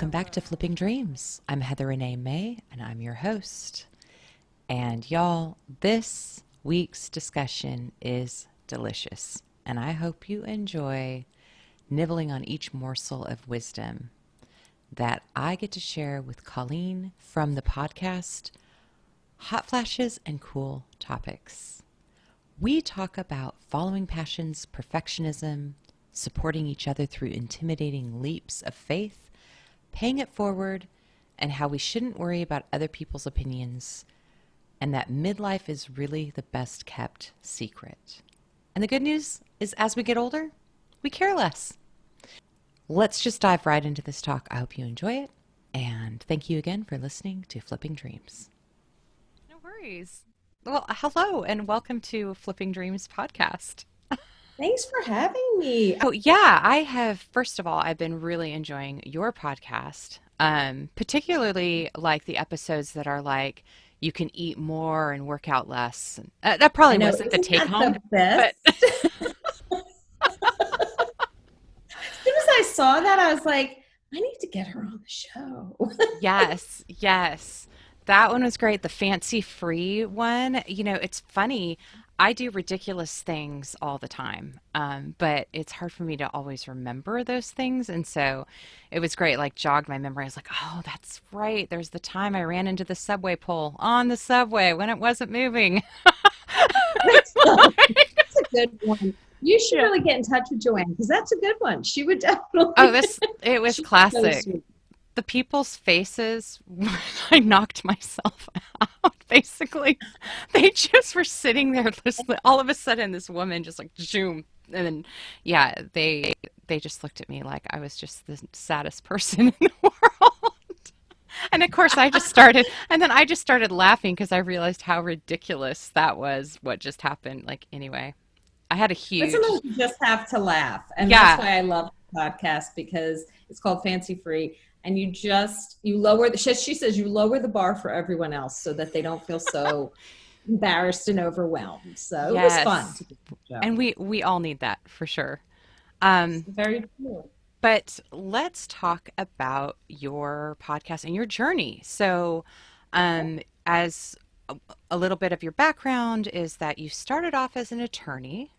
Welcome back to Flipping Dreams. I'm Heather Renee May, and I'm your host. And y'all, this week's discussion is delicious, and I hope you enjoy nibbling on each morsel of wisdom that I get to share with Colleen from the podcast Hot Flashes and Cool Topics. We talk about following passions, perfectionism, supporting each other through intimidating leaps of faith, paying it forward, and how we shouldn't worry about other people's opinions, and that midlife is really the best kept secret. And the good news is, as we get older, we care less. Let's just dive right into this talk. I hope you enjoy it, and thank you again for listening to Flipping Dreams. No worries. Well, hello, and welcome to Flipping Dreams podcast. Thanks for having me. Oh, yeah, first of all, I've been really enjoying your podcast, particularly like the episodes that are like, you can eat more and work out less. That probably I know, wasn't the isn't take that home, the best? but As soon as I saw that, I was like, I need to get her on the show. yes, yes. That one was great. The fancy free one, it's funny. I do ridiculous things all the time, but it's hard for me to always remember those things. And so it was great, like jogged my memory. I was like, oh, that's right. There's the time I ran into the subway pole on the subway when it wasn't moving. That's a good one. You should Yeah. really get in touch with Joanne because that's a good one. She would Oh, definitely. it was She's so classic. sweet. The people's faces when I knocked myself out, basically. They just were sitting there listening. All of a sudden, this woman just like zoom. And then, yeah, they just looked at me like I was just the saddest person in the world. And of course, I just started laughing because I realized how ridiculous that was, what just happened. Like, anyway, I had a But huge, sometimes you just have to laugh. And that's yeah, why I love the podcast because it's called Fancy Free. And you lower she says you lower the bar for everyone else so that they don't feel so embarrassed and overwhelmed. So it was fun yes. to do the show. And we all need that for sure. Um, Very cool. But let's talk about your podcast and your journey. So, as a little bit of your background is that you started off as an attorney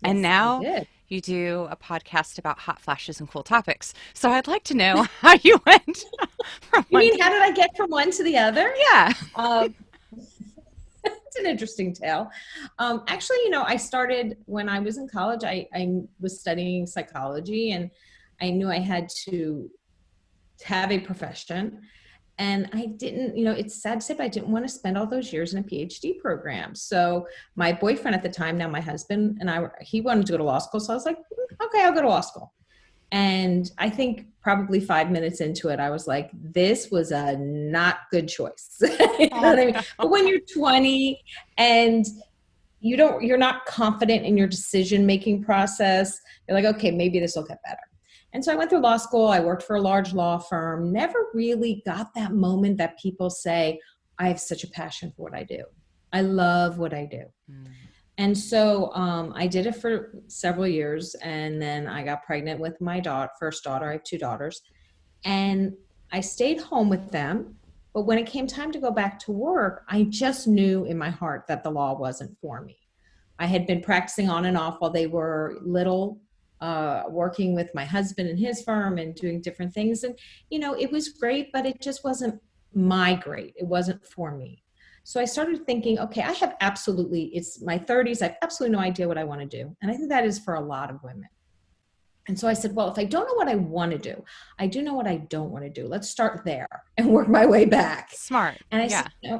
and Yes, I now did. you do a podcast about hot flashes and cool topics. So, I'd like to know how you went from You one mean to, how did I get from one to the other? yeah. Um, it's an interesting tale. Actually, I started when I was in college. I was studying psychology, and I knew I had to have a profession. And I didn't, it's sad to say, but I didn't want to spend all those years in a PhD program. So my boyfriend at the time, now my husband, and he wanted to go to law school. So I was like, okay, I'll go to law school. And I think probably 5 minutes into it, I was like, this was a not good choice. You know Oh, what I mean? no. But when you're 20 and you're not confident in your decision-making process, you're like, okay, maybe this will get better. And so I went through law school. I worked for a large law firm, never really got that moment that people say, I have such a passion for what I do. I love what I do. Mm. And so I did it for several years. And then I got pregnant with my first daughter. I have two daughters. And I stayed home with them. But when it came time to go back to work, I just knew in my heart that the law wasn't for me. I had been practicing on and off while they were little, working with my husband and his firm and doing different things. And, it was great, but it just wasn't my great. It wasn't for me. So I started thinking, okay, it's my 30s. I have absolutely no idea what I want to do. And I think that is for a lot of women. And so I said, well, if I don't know what I want to do, I do know what I don't want to do. Let's start there and work my way back. Smart. And I said, Yeah.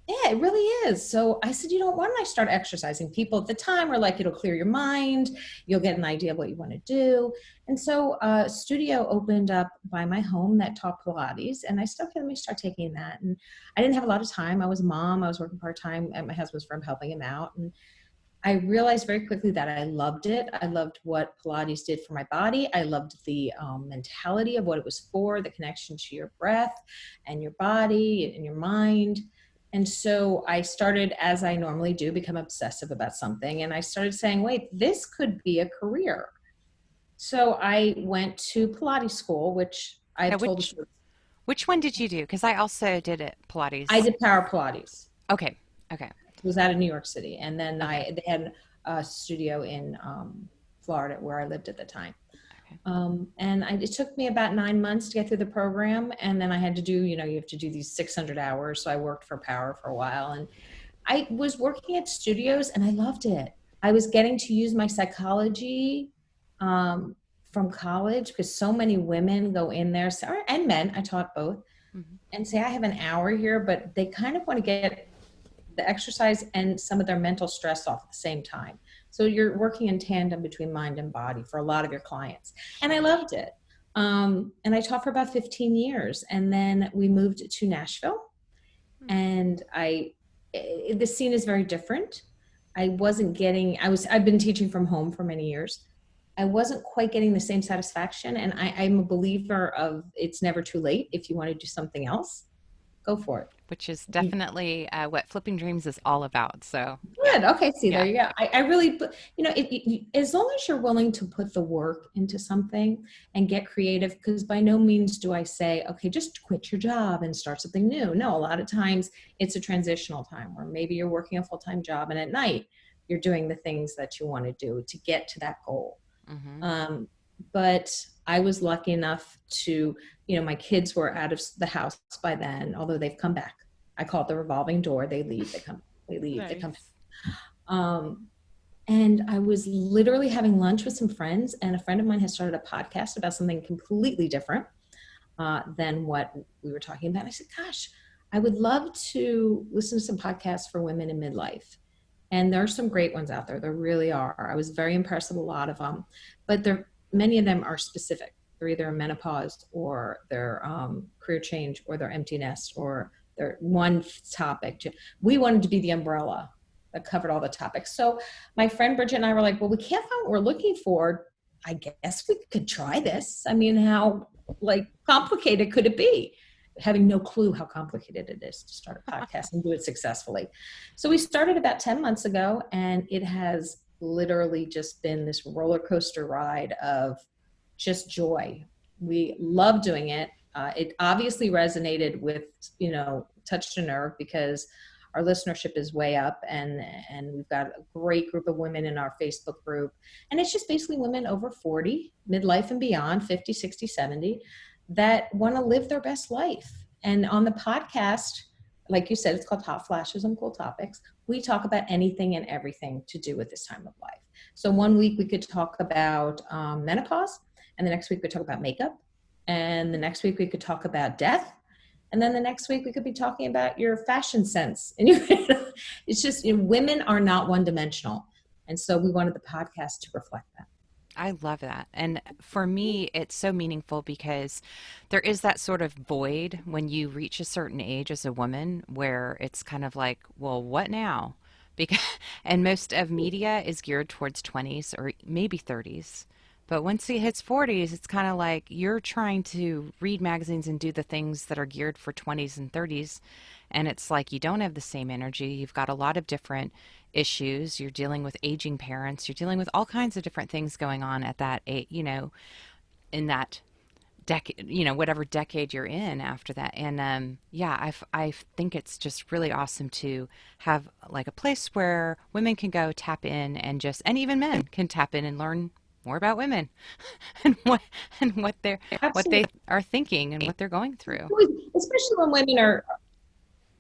yeah, it really is. So I said, why don't I start exercising? People at the time were like, it'll clear your mind. You'll get an idea of what you want to do. And so a studio opened up by my home that taught Pilates. And I said, okay, let me start taking that. And I didn't have a lot of time. I was a mom. I was working part-time at my husband's firm, helping him out. And I realized very quickly that I loved it. I loved what Pilates did for my body. I loved the mentality of what it was for, the connection to your breath and your body and your mind. And so I started, as I normally do, become obsessive about something. And I started saying, wait, this could be a career. So I went to Pilates school, which I've Now, told the story. which one did you do? Because I also did it I Pilates. did Power Pilates. Okay. Okay. It was out of New York City, and then Okay. they had a studio in Florida where I lived at the time. Okay. It took me about 9 months to get through the program, and then I had to do, you have to do these 600 hours. So I worked for Power for a while, and I was working at studios, and I loved it. I was getting to use my psychology um, from college because so many women go in there, and men. I taught both, Hmm. and say I have an hour here, but they kind of want to get the exercise and some of their mental stress off at the same time. So you're working in tandem between mind and body for a lot of your clients. And I Sure. loved it. And I taught for about 15 years. And then we moved to Nashville. Hmm. And the scene is very different. I've been teaching from home for many years. I wasn't quite getting the same satisfaction. And I'm a believer of it's never too late. If you want to do something else, go for it. Which is definitely what Flipping Dreams is all about. So, yeah. Good. Okay. See, there Yeah. you go. I really, as long as you're willing to put the work into something and get creative, because by no means do I say, okay, just quit your job and start something new. No, a lot of times it's a transitional time where maybe you're working a full-time job and at night you're doing the things that you want to do to get to that goal. Hmm. Um, but I was lucky enough to, my kids were out of the house by then, although they've come back. I call it the revolving door. They leave, they come, they leave, they come back. Nice. um, and I was literally having lunch with some friends, and a friend of mine has started a podcast about something completely different than what we were talking about. And I said, gosh, I would love to listen to some podcasts for women in midlife. And there are some great ones out there. There really are. I was very impressed with a lot of them, but many of them are specific. They're either menopause or their career change or their empty nest or their one topic. We wanted to be the umbrella that covered all the topics. So my friend Bridget and I were like, well, we can't find what we're looking for. I guess we could try this. I mean, how complicated could it be? Having no clue how complicated it is to start a podcast and do it successfully. So we started about 10 months ago, and it has literally just been this roller coaster ride of just joy. We love doing it. It obviously resonated with, touched a nerve because our listenership is way up, and we've got a great group of women in our Facebook group. And it's just basically women over 40, midlife and beyond, 50, 60, 70, that want to live their best life. And on the podcast, like you said, it's called Hot Flashes and Cool Topics. We talk about anything and everything to do with this time of life. So one week we could talk about menopause, and the next week we talk about makeup, and the next week we could talk about death, and then the next week we could be talking about your fashion sense. And it's just, women are not one dimensional. And so we wanted the podcast to reflect that. I love that. And for me, it's so meaningful because there is that sort of void when you reach a certain age as a woman where it's kind of like, well, what now? Because and most of media is geared towards 20s or maybe 30s. But once it hits 40s, it's kind of like you're trying to read magazines and do the things that are geared for 20s and 30s. And it's like you don't have the same energy. You've got a lot of different issues. You're dealing with aging parents. You're dealing with all kinds of different things going on at that age, in that decade, whatever decade you're in after that. And yeah, I think it's just really awesome to have like a place where women can go tap in and and even men can tap in and learn more about women and what they Absolutely. are thinking and what they're going through. Especially when women are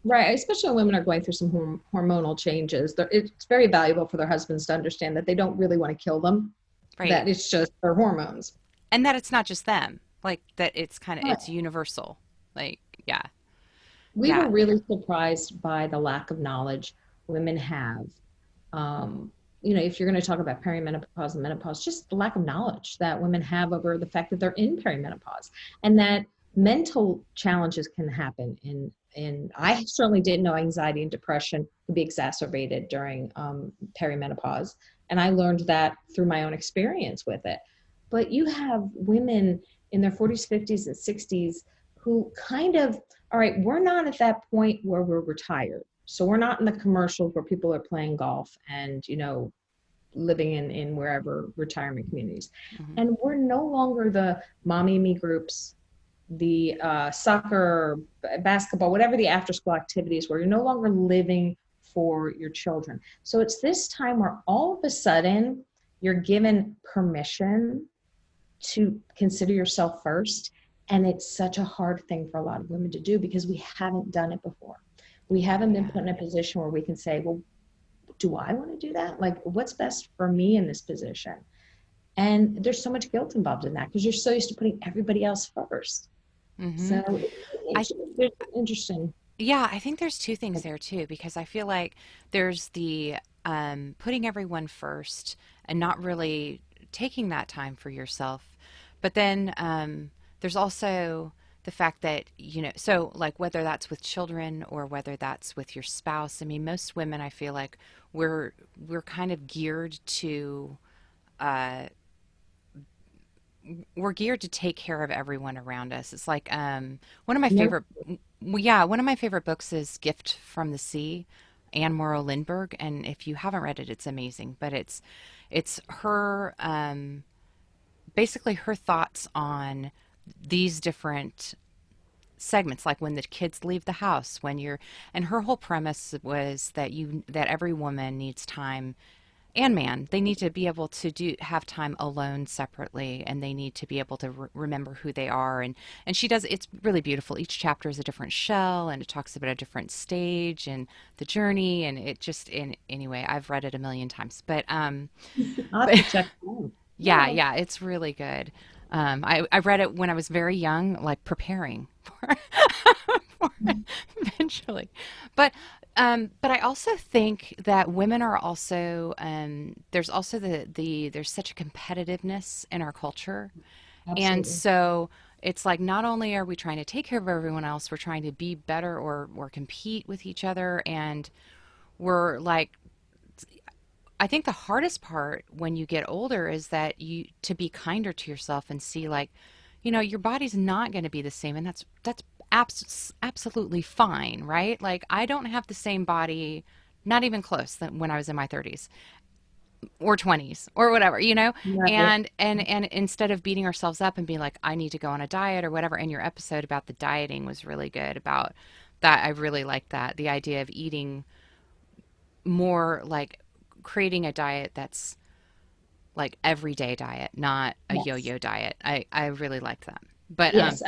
Right, especially when women are going through some hormonal changes. It's very valuable for their husbands to understand that they don't really want to kill them, Right. that it's just their hormones. And that it's not just them. Like that it's kind of Right. it's universal. Like, yeah. We Yeah. were really surprised by the lack of knowledge women have. Um, if you're going to talk about perimenopause and menopause, just the lack of knowledge that women have over the fact that they're in perimenopause and that mental challenges can happen in I certainly didn't know anxiety and depression would be exacerbated during perimenopause, and I learned that through my own experience with it. But you have women in their 40s, 50s, and 60s who kind of, all right, we're not at that point where we're retired, so we're not in the commercials where people are playing golf and living in wherever retirement communities, Hmm. and we're no longer the mommy and me groups. the soccer, basketball, whatever the after school activities were. You're no longer living for your children. So it's this time where all of a sudden you're given permission to consider yourself first. And it's such a hard thing for a lot of women to do because we haven't done it before. We haven't been Yeah. put in a position where we can say, well, do I want to do that? Like, what's best for me in this position? And there's so much guilt involved in that because you're so used to putting everybody else first. Mm-hmm. So I it's interesting. Yeah, I think there's two things there too, because I feel like there's the putting everyone first and not really taking that time for yourself. But then there's also the fact that, so like whether that's with children or whether that's with your spouse, I mean, most women, I feel like we're kind of geared to uh, we're geared to take care of everyone around us. It's like one of my Never. favorite, yeah, one of my favorite books is Gift from the Sea, Anne Morrow Lindbergh, and if you haven't read it, it's amazing. But it's her basically her thoughts on these different segments, like when the kids leave the house, when you're, and her whole premise was that every woman needs time, and man, they need to be able to have time alone separately, and they need to be able to remember who they are. And she does, it's really beautiful. Each chapter is a different shell, and it talks about a different stage and the journey, and it just, in anyway, I've read it a million times, I'll have but to check it out. yeah, Yeah. yeah, it's really good. I read it when I was very young, like preparing for, for it eventually. But I also think that women are also there's also there's such a competitiveness in our culture, and Absolutely. so it's like not only are we trying to take care of everyone else, we're trying to be better or compete with each other, and we're like I think the hardest part when you get older is that you to be kinder to yourself and see like, your body's not going to be the same, and that's absolutely fine, right? Like I don't have the same body, not even close, than when I was in my 30s or 20s or whatever, Right. and instead of beating ourselves up and being like I need to go on a diet or whatever. And your episode about the dieting was really good about that. I really liked that, the idea of eating more, like creating a diet that's like everyday diet, not a Yes. yo-yo diet. I really like that. But Yes.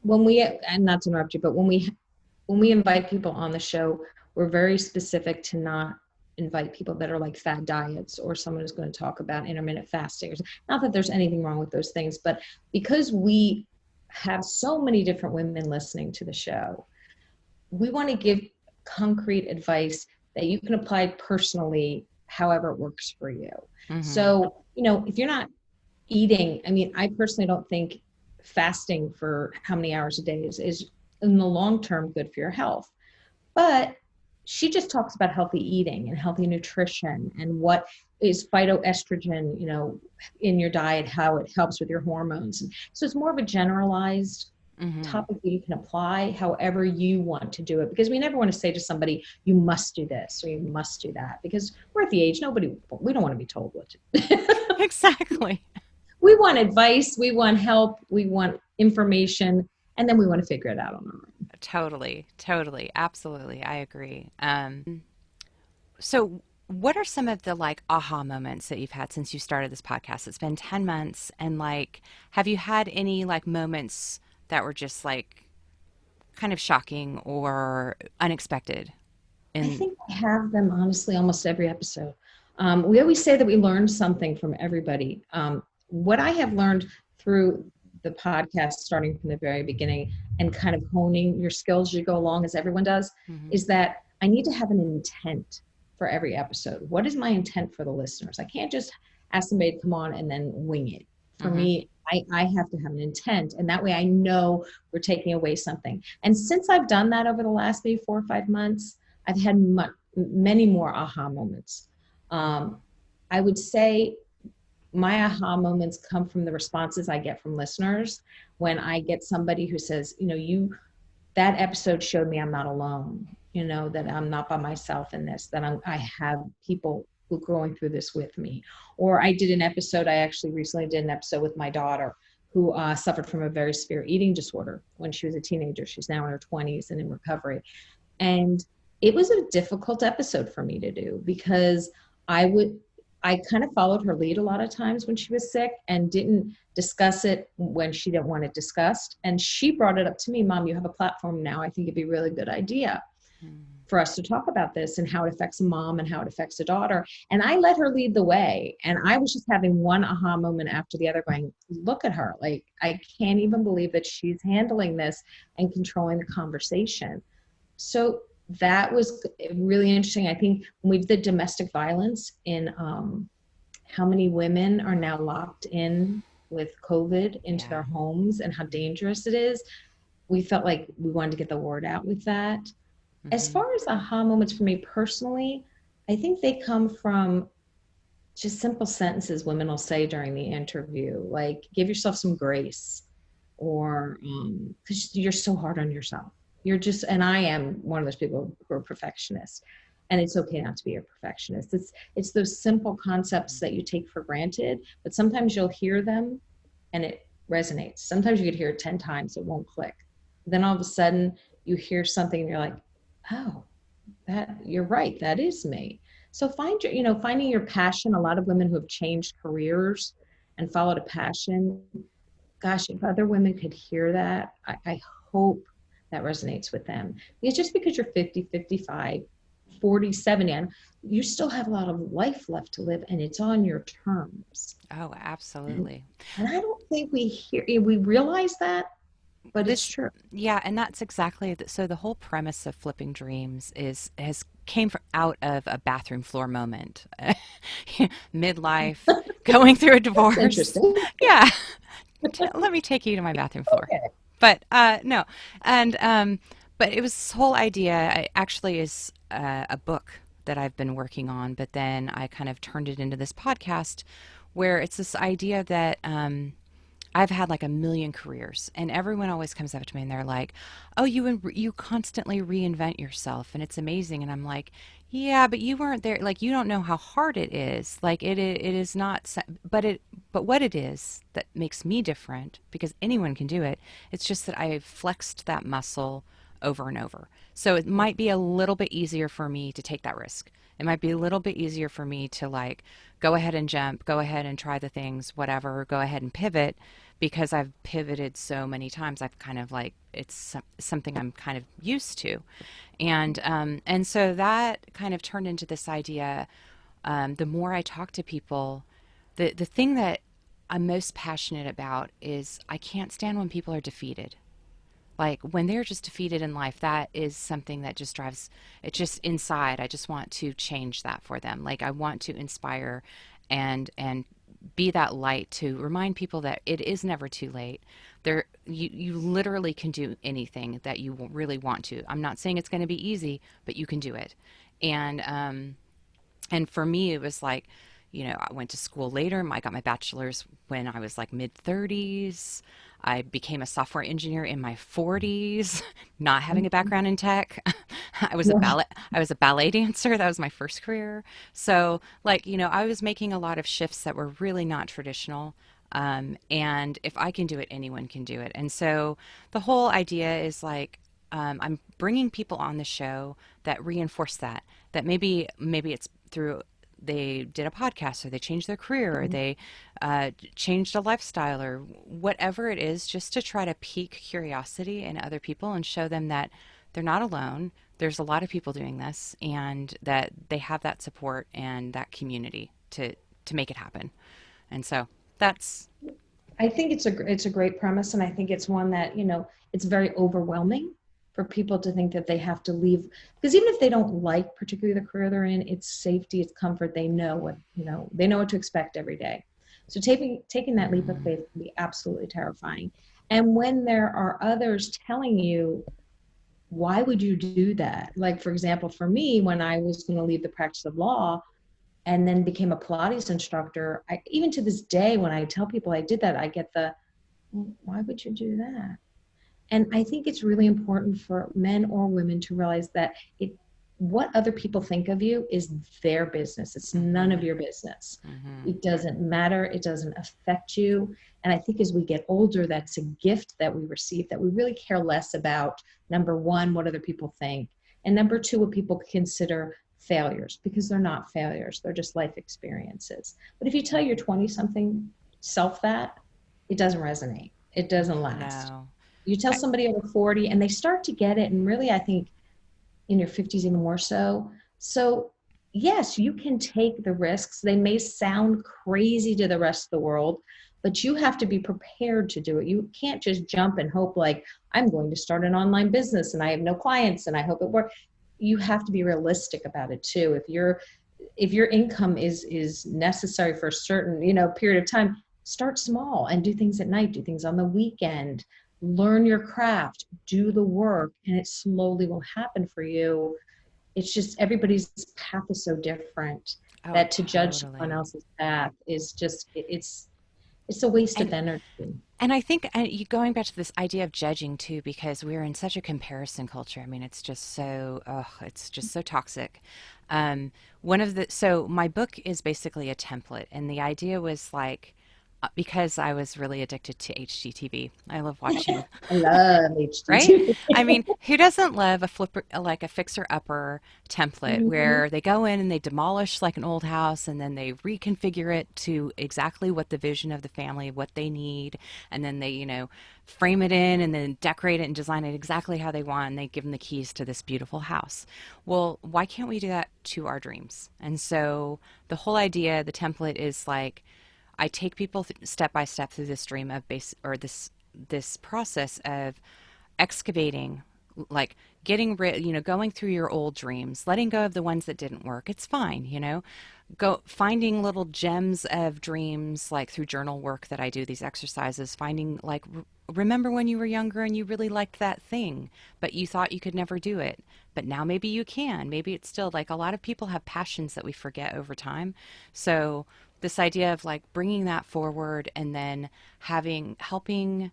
When we, and not to interrupt you, but when we invite people on the show, we're very specific to not invite people that are like fad diets or someone who's going to talk about intermittent fasting. Not that there's anything wrong with those things, but because we have so many different women listening to the show, we want to give concrete advice that you can apply personally, however it works for you. mhm. So, if you're not eating, I mean, I personally don't think fasting for how many hours a day is in the long term good for your health. But she just talks about healthy eating and healthy nutrition and what is phytoestrogen, in your diet, how it helps with your hormones. So it's more of a generalized Mhm. topic that you can apply however you want to do it, because we never want to say to somebody, you must do this or you must do that, because we're at the age, we don't want to be told what to. Exactly. We want advice, we want help, we want information, and then we want to figure it out on our own. Totally. Totally. Absolutely. I agree. So what are some of the like aha moments that you've had since you started this podcast? It's been 10 months, and like have you had any like moments that were just like kind of shocking or unexpected I in think I have them honestly almost every episode. We always say that we learn something from everybody. What I have learned through the podcast, starting from the very beginning and kind of honing your skills as you go along, as everyone does, Mhm. is that I need to have an intent for every episode. What is my intent for the listeners? I can't just ask somebody to come on and then wing it. For Mhm. me, I have to have an intent, and that way I know we're taking away something. And since I've done that over the last maybe 4 or 5 months, I've had many more aha moments. Um, I would say my aha moments come from the responses I get from listeners when I get somebody who says, that episode showed me I'm not alone, that I'm not by myself in this, that I have people who are going through this with me. Or I actually recently did an episode with my daughter who suffered from a very severe eating disorder when she was a teenager. She's now in her 20s and in recovery. And it was a difficult episode for me to do because I kind of followed her lead a lot of times when she was sick and didn't discuss it when she didn't want it discussed. And she brought it up to me, Mom, you have a platform now. I think it'd be a really good idea for us to talk about this and how it affects a mom and how it affects a daughter. And I let her lead the way. And I was just having one aha moment after the other going, look at her. Like, I can't even believe that she's handling this and controlling the conversation. So that was really interesting. I think when we did domestic violence in how many women are now locked in with COVID into their homes and how dangerous it is, we felt like we wanted to get the word out with that. As far as aha moments for me personally, I think they come from just simple sentences women will say during the interview, like, give yourself some grace, or because you're so hard on yourself. You're just, and I am one of those people who are perfectionists, and it's okay not to be a perfectionist. It's those simple concepts that you take for granted, but sometimes you'll hear them and it resonates. Sometimes you could hear it 10 times, it won't click. Then all of a sudden you hear something and you're like, oh, that you're right, that is me. So finding your passion. A lot of women who have changed careers and followed a passion, gosh, if other women could hear that, I hope that resonates with them. Because just because you're 50, 55, 40, 70, and you still have a lot of life left to live, and it's on your terms. Oh, absolutely. And I don't think we realize that, but it's This, true. yeah, and that's exactly so the whole premise of flipping dreams is has came from out of a bathroom floor moment. Midlife, going through a That's divorce. interesting. Yeah. Let me take you to my bathroom floor. Okay. But no. And but it was this whole idea actually is a book that I've been working on, but then I kind of turned it into this podcast where it's this idea that I've had like a million careers, and everyone always comes up to me and they're like, "Oh, you constantly reinvent yourself, and it's amazing." And I'm like, "Yeah, but you weren't there. Like, you don't know how hard it is. Like, it is not. But what it is that makes me different, because anyone can do it. It's just that I flexed that muscle over and over. So it might be a little bit easier for me to take that risk. It might be a little bit easier for me to like go ahead and jump, go ahead and try the things, whatever, go ahead and pivot because I've pivoted so many times. I've kind of like something I'm kind of used to, and so that kind of turned into this idea. The more I talk to people, the thing that I'm most passionate about is I can't stand when people are defeated. Like when they're just defeated in life, that is something that just drives it just inside. I just want to change that for them. Like I want to inspire and be that light to remind people that it is never too late. You literally can do anything that you really want to. I'm not saying it's going to be easy, but you can do it. And and for me it was like, I went to school later. I got my bachelor's when I was like mid 30s. I became a software engineer in my 40s, not having a background in tech. Yeah. I was a ballet dancer. That was my first career. So like, I was making a lot of shifts that were really not traditional. And if I can do it, anyone can do it. And so the whole idea is like, I'm bringing people on the show that reinforce that maybe it's through they did a podcast or they changed their career or they changed a lifestyle or whatever it is, just to try to pique curiosity in other people and show them that they're not alone. There's a lot of people doing this and that they have that support and that community to make it happen. And so that's I think it's a great premise, and I think it's one that it's very overwhelming for people to think that they have to leave, because even if they don't like particularly the career they're in, it's safety, it's comfort. They know what to expect every day. So taking that leap of faith can be absolutely terrifying. And when there are others telling you, why would you do that? Like for example, for me, when I was going to leave the practice of law and then became a Pilates instructor, even to this day, when I tell people I did that, I get why would you do that? And I think it's really important for men or women to realize that what other people think of you is their business. It's none of Mm-hmm. your business. Mm-hmm. It doesn't matter. It doesn't affect you. And I think as we get older, that's a gift that we receive, that we really care less about, number one, what other people think, and number two, what people consider failures, because they're not failures. They're just life experiences. But if you tell your 20 something self that, it doesn't resonate. It doesn't last. No. You tell I, somebody over 40 and they start to get it. And really, I think in your 50s even more so. So yes, you can take the risks. They may sound crazy to the rest of the world, but you have to be prepared to do it. You can't just jump and hope like, I'm going to start an online business and I have no clients and I hope it works. You have to be realistic about it too. If your income is necessary for a certain, period of time, start small and do things at night, do things on the weekend, learn your craft, do the work, and it slowly will happen for you. It's just everybody's path is so different oh, that to judge someone totally. else's path is just it's a waste of And energy. And I think you going back to this idea of judging too, because we're in such a comparison culture. I mean, it's just so, it's just so toxic. Um, so my book is basically a template, and the idea was like, because I was really addicted to HGTV. I love watching, I love right? HGTV. I mean, who doesn't love a flipper, like a fixer upper template Mhm. where they go in and they demolish like an old house and then they reconfigure it to exactly what the vision of the family, what they need, and then they, frame it in and then decorate it and design it exactly how they want and they give them the keys to this beautiful house. Well, why can't we do that to our dreams? And so the whole idea, the template is like I take people step by step through this dream of this process of excavating, like getting rid, going through your old dreams, letting go of the ones that didn't work. It's fine, go finding little gems of dreams, like through journal work that I do, these exercises, finding like remember when you were younger and you really liked that thing, but you thought you could never do it. But now maybe you can. Maybe it's still like a lot of people have passions that we forget over time. So, this idea of like bringing that forward and then helping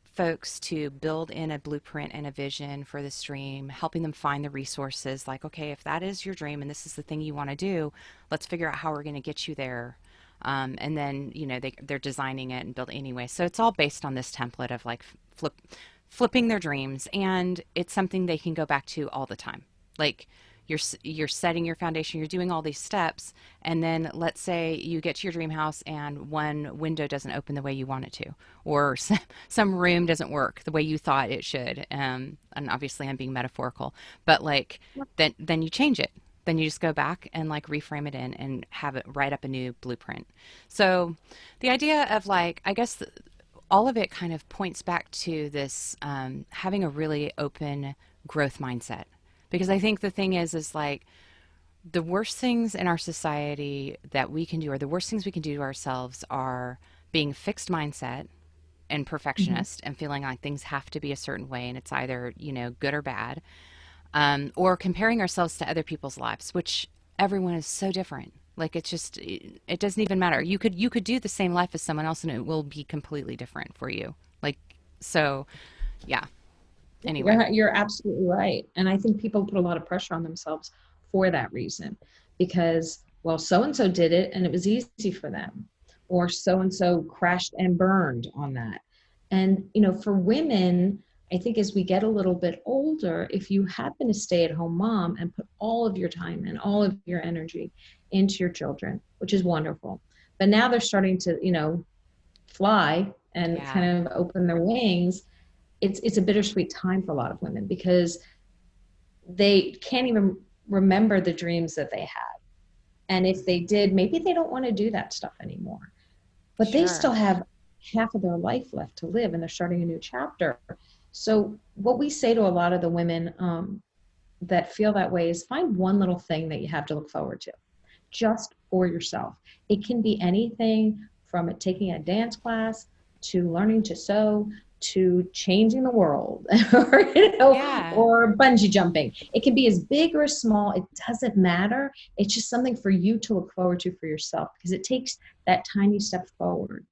folks to build in a blueprint and a vision for the stream, helping them find the resources like, okay, if that is your dream and this is the thing you want to do, let's figure out how we're going to get you there. And then, they're designing it and building anyway. So it's all based on this template of like flipping their dreams. And it's something they can go back to all the time. Like, you're setting your foundation, you're doing all these steps, and then let's say you get to your dream house and one window doesn't open the way you want it to, or some room doesn't work the way you thought it should. And obviously I'm being metaphorical, but like then you change it. Then you just go back and like reframe it in and have it write up a new blueprint. So the idea of like, I guess all of it kind of points back to this having a really open growth mindset. Because I think the thing is like the worst things in our society that we can do, or the worst things we can do to ourselves, are being fixed mindset and Mhm. perfectionist and feeling like things have to be a certain way and it's either, good or bad, or comparing ourselves to other people's lives, which everyone is so different. Like it's just, it doesn't even matter. You could do the same life as someone else and it will be completely different for you. Like, so yeah. Anyway. You're absolutely right. And I think people put a lot of pressure on themselves for that reason because, well, so and so did it and it was easy for them, or so and so crashed and burned on that. And, for women, I think as we get a little bit older, if you happen to stay at home mom and put all of your time and all of your energy into your children, which is wonderful. But now they're starting to, fly and Yeah. kind of open their wings. It's a bittersweet time for a lot of women because they can't even remember the dreams that they had. And if they did, maybe they don't want to do that stuff anymore. But they still Sure. have half of their life left to live and they're starting a new chapter. So, what we say to a lot of the women that feel that way is find one little thing that you have to look forward to just for yourself. It can be anything from taking a dance class to learning to sew to changing the world or Yeah. or bungee jumping. It can be as big or as small, it doesn't matter. It's just something for you to look forward to for yourself because it takes that tiny step forward.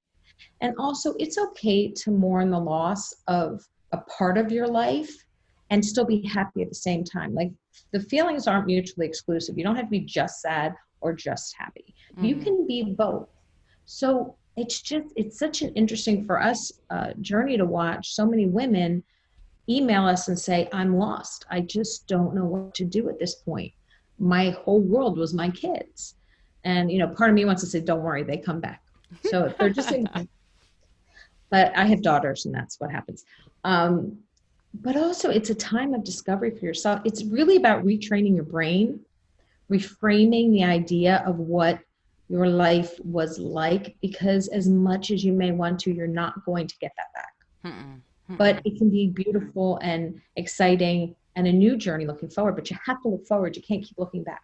And also, it's okay to mourn the loss of a part of your life and still be happy at the same time. Like the feelings aren't mutually exclusive. You don't have to be just sad or just happy. You Mm-hmm. can be both. So it's such an interesting for us journey to watch so many women email us and say, I'm lost. I just don't know what to do at this point. My whole world was my kids. And, part of me wants to say, don't worry, they come back. So they're just in, but I have daughters and that's what happens. Um, but also it's a time of discovery for yourself. It's really about retraining your brain, reframing the idea of what your life was like, because as much as you may want to, you're not going to get that back. Mm-mm. But Mm-mm. it can be beautiful and exciting and a new journey looking forward, but you have to look forward. You can't keep looking back.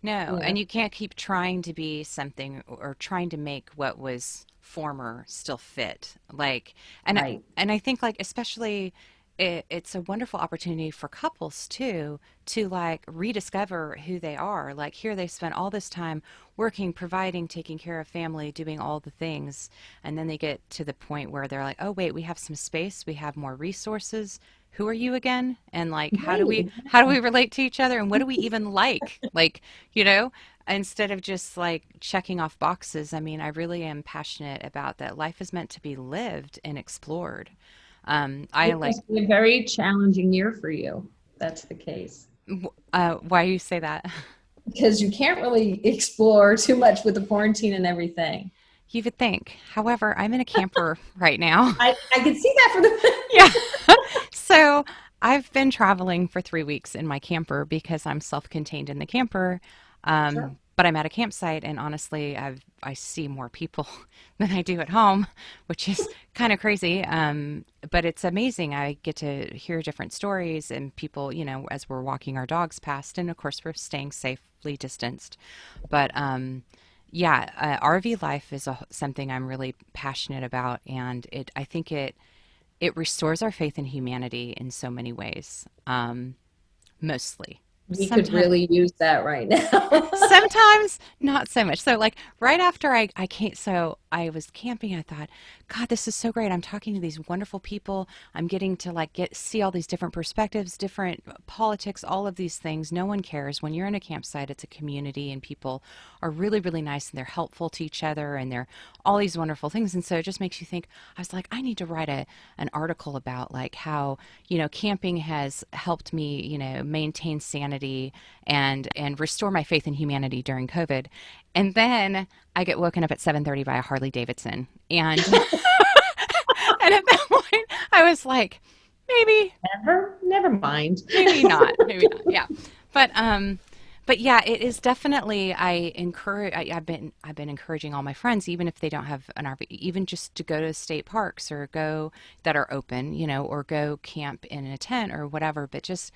No, You know, and you can't keep trying to be something or trying to make what was former still fit. Like, and right. and I think like especially it's a wonderful opportunity for couples too to like rediscover who they are. Like here they spent all this time working, providing, taking care of family, doing all the things, and then they get to the point where they're like, "Oh wait, we have some space, we have more resources. Who are you again? And like Right. how do we relate to each other and what do we even like?" Like, you know, instead of just like checking off boxes. I mean, I really am passionate about that life is meant to be lived and explored. I It like, must be a very challenging year for you. That's the case. why you say that? Because you can't really explore too much with the quarantine and everything. You would think. However, I'm in a camper right now. I can see that from the Yeah. So I've been traveling for 3 weeks in my camper because I'm self-contained in the camper. Sure. But I'm at a campsite, and honestly, I see more people than I do at home, which is kind of crazy. But it's amazing. I get to hear different stories and people, as we're walking our dogs past, and of course we're staying safely distanced. But yeah, RV life is something I'm really passionate about, and I think it restores our faith in humanity in so many ways. Mostly. We could Sometimes really use that right now. sometimes not so much. So like right after I came, so I was camping, I thought, God, this is so great. I'm talking to these wonderful people. I'm getting to like see all these different perspectives, different politics, all of these things. No one cares. When you're in a campsite, it's a community and people are really, really nice and they're helpful to each other and they're all these wonderful things. And so it just makes you think, I was like, I need to write an article about like how, camping has helped me, maintain sanity and restore my faith in humanity during COVID. And then I get woken up at 7:30 by a Harley Davidson. And and at that point I was like, maybe Never mind. maybe not. Maybe not. Yeah. But yeah, it is definitely I've been encouraging all my friends, even if they don't have an RV, even just to go to state parks or go that are open, or go camp in a tent or whatever. But just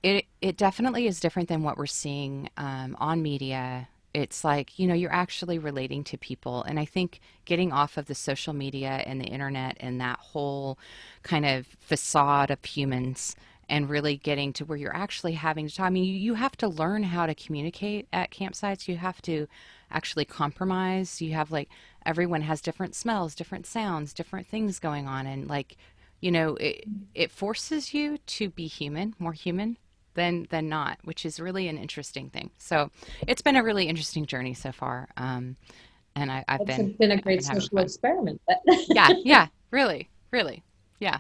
it definitely is different than what we're seeing on media. It's like, you're actually relating to people. And I think getting off of the social media and the internet and that whole kind of facade of humans and really getting to where you're actually having to talk. I mean, you have to learn how to communicate at campsites. You have to actually compromise. You have like, everyone has different smells, different sounds, different things going on. And like, it forces you to be human, more human than not, which is really an interesting thing. So it's been a really interesting journey so far. And It's been a I've great been having social fun. experiment. Yeah, yeah, really, really. Yeah.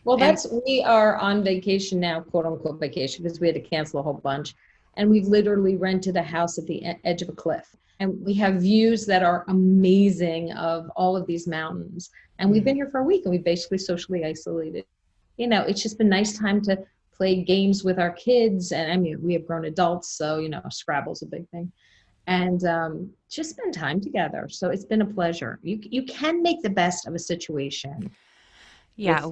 Well, And we are on vacation now, quote unquote vacation, because we had to cancel a whole bunch. And we've literally rented a house at the edge of a cliff. And we have views that are amazing of all of these mountains. And we've mm, been here for a week and we basically socially isolated. It's just been nice time to play games with our kids. And I mean, we have grown adults, so, Scrabble's a big thing. And just spend time together. So it's been a pleasure. You can make the best of a situation if yeah,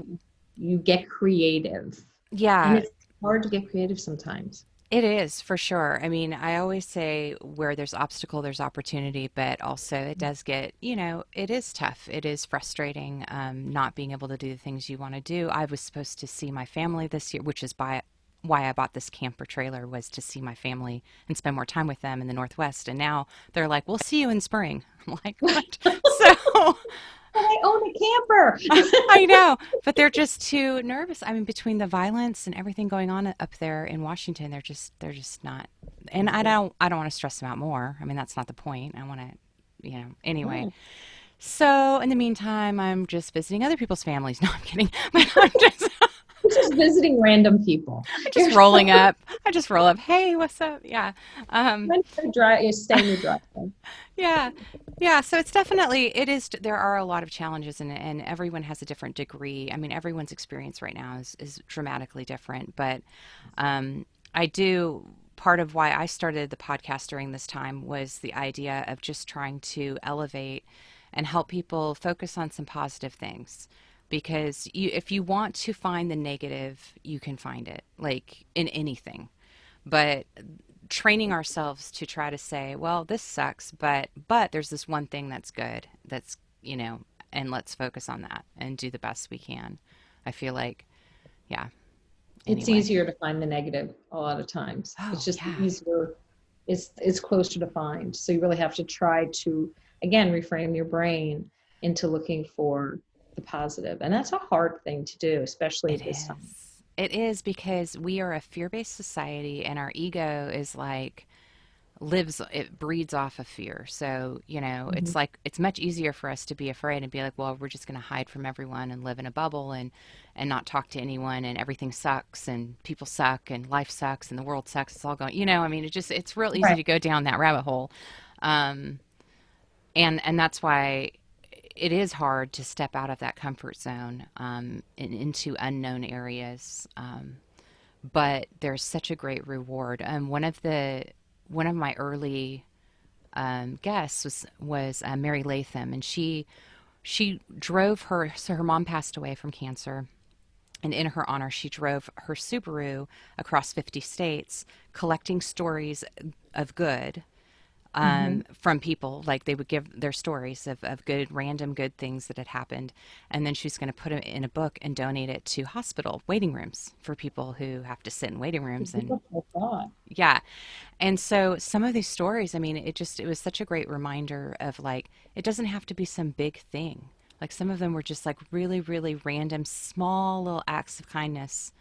you get creative. And yeah, it's hard to get creative sometimes. it is for sure. I mean, I always say where there's obstacle, there's opportunity, but also it does get, it is tough. It is frustrating not being able to do the things you want to do. I was supposed to see my family this year, which is why I bought this camper trailer was to see my family and spend more time with them in the Northwest. And now they're like, we'll see you in spring. I'm like, what? So I own a camper. I know, but they're just too nervous. I mean, between the violence and everything going on up there in Washington, they're just not. And I don't want to stress them out more. I mean, that's not the point. I want to, anyway. Right. So in the meantime, I'm just visiting other people's families. No, I'm kidding. But I'm just You're just visiting random people. I'm just You're rolling up. I just roll up. Hey, what's up? Yeah. Um, you stay in your driveway. yeah. Yeah. So it's definitely, it is, there are a lot of challenges and everyone has a different degree. I mean, everyone's experience right now is dramatically different, but um, I do, part of why I started the podcast during this time was the idea of just trying to elevate and help people focus on some positive things. Because if you want to find the negative, you can find it, like in anything. But training ourselves to try to say, well, this sucks, but there's this one thing that's good. And let's focus on that and do the best we can. I feel like, yeah. It's Anyway. easier to find the negative a lot of times. It's Oh, just yeah. easier. It's closer to find. So you really have to try to, again, reframe your brain into looking for the positive. And that's a hard thing to do, especially It at this time. is. It is because we are a fear-based society and our ego is like it breeds off of fear. So, Mhm. it's like it's much easier for us to be afraid and be like, well, we're just going to hide from everyone and live in a bubble and not talk to anyone and everything sucks and people suck and life sucks and the world sucks. It's all going, I mean, it's real easy Right. to go down that rabbit hole. Um, and that's why it is hard to step out of that comfort zone and into unknown areas. But there's such a great reward. One of my early guests was Mary Latham, and she drove her. So her mom passed away from cancer, and in her honor, she drove her Subaru across 50 states, collecting stories of good Hmm. from people. Like they would give their stories of good, random good things that had happened. And then she's going to put it in a book and donate it to hospital waiting rooms for people who have to sit in waiting rooms. And Beautiful thought. yeah. And so some of these stories, I mean, it was such a great reminder of like, it doesn't have to be some big thing. Like some of them were just like really, really random, small little acts of kindness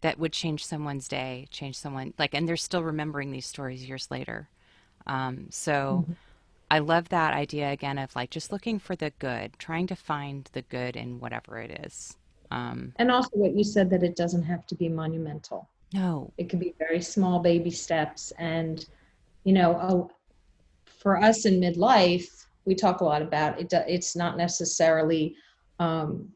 that would change someone's day, change someone like, and they're still remembering these stories years later. So Mhm. I love that idea again of like just looking for the good, trying to find the good in whatever it is. Um, And also what you said, that it doesn't have to be monumental. no, It could be very small baby steps. And, you know, for us in midlife, we talk a lot about it. It's not necessarily um,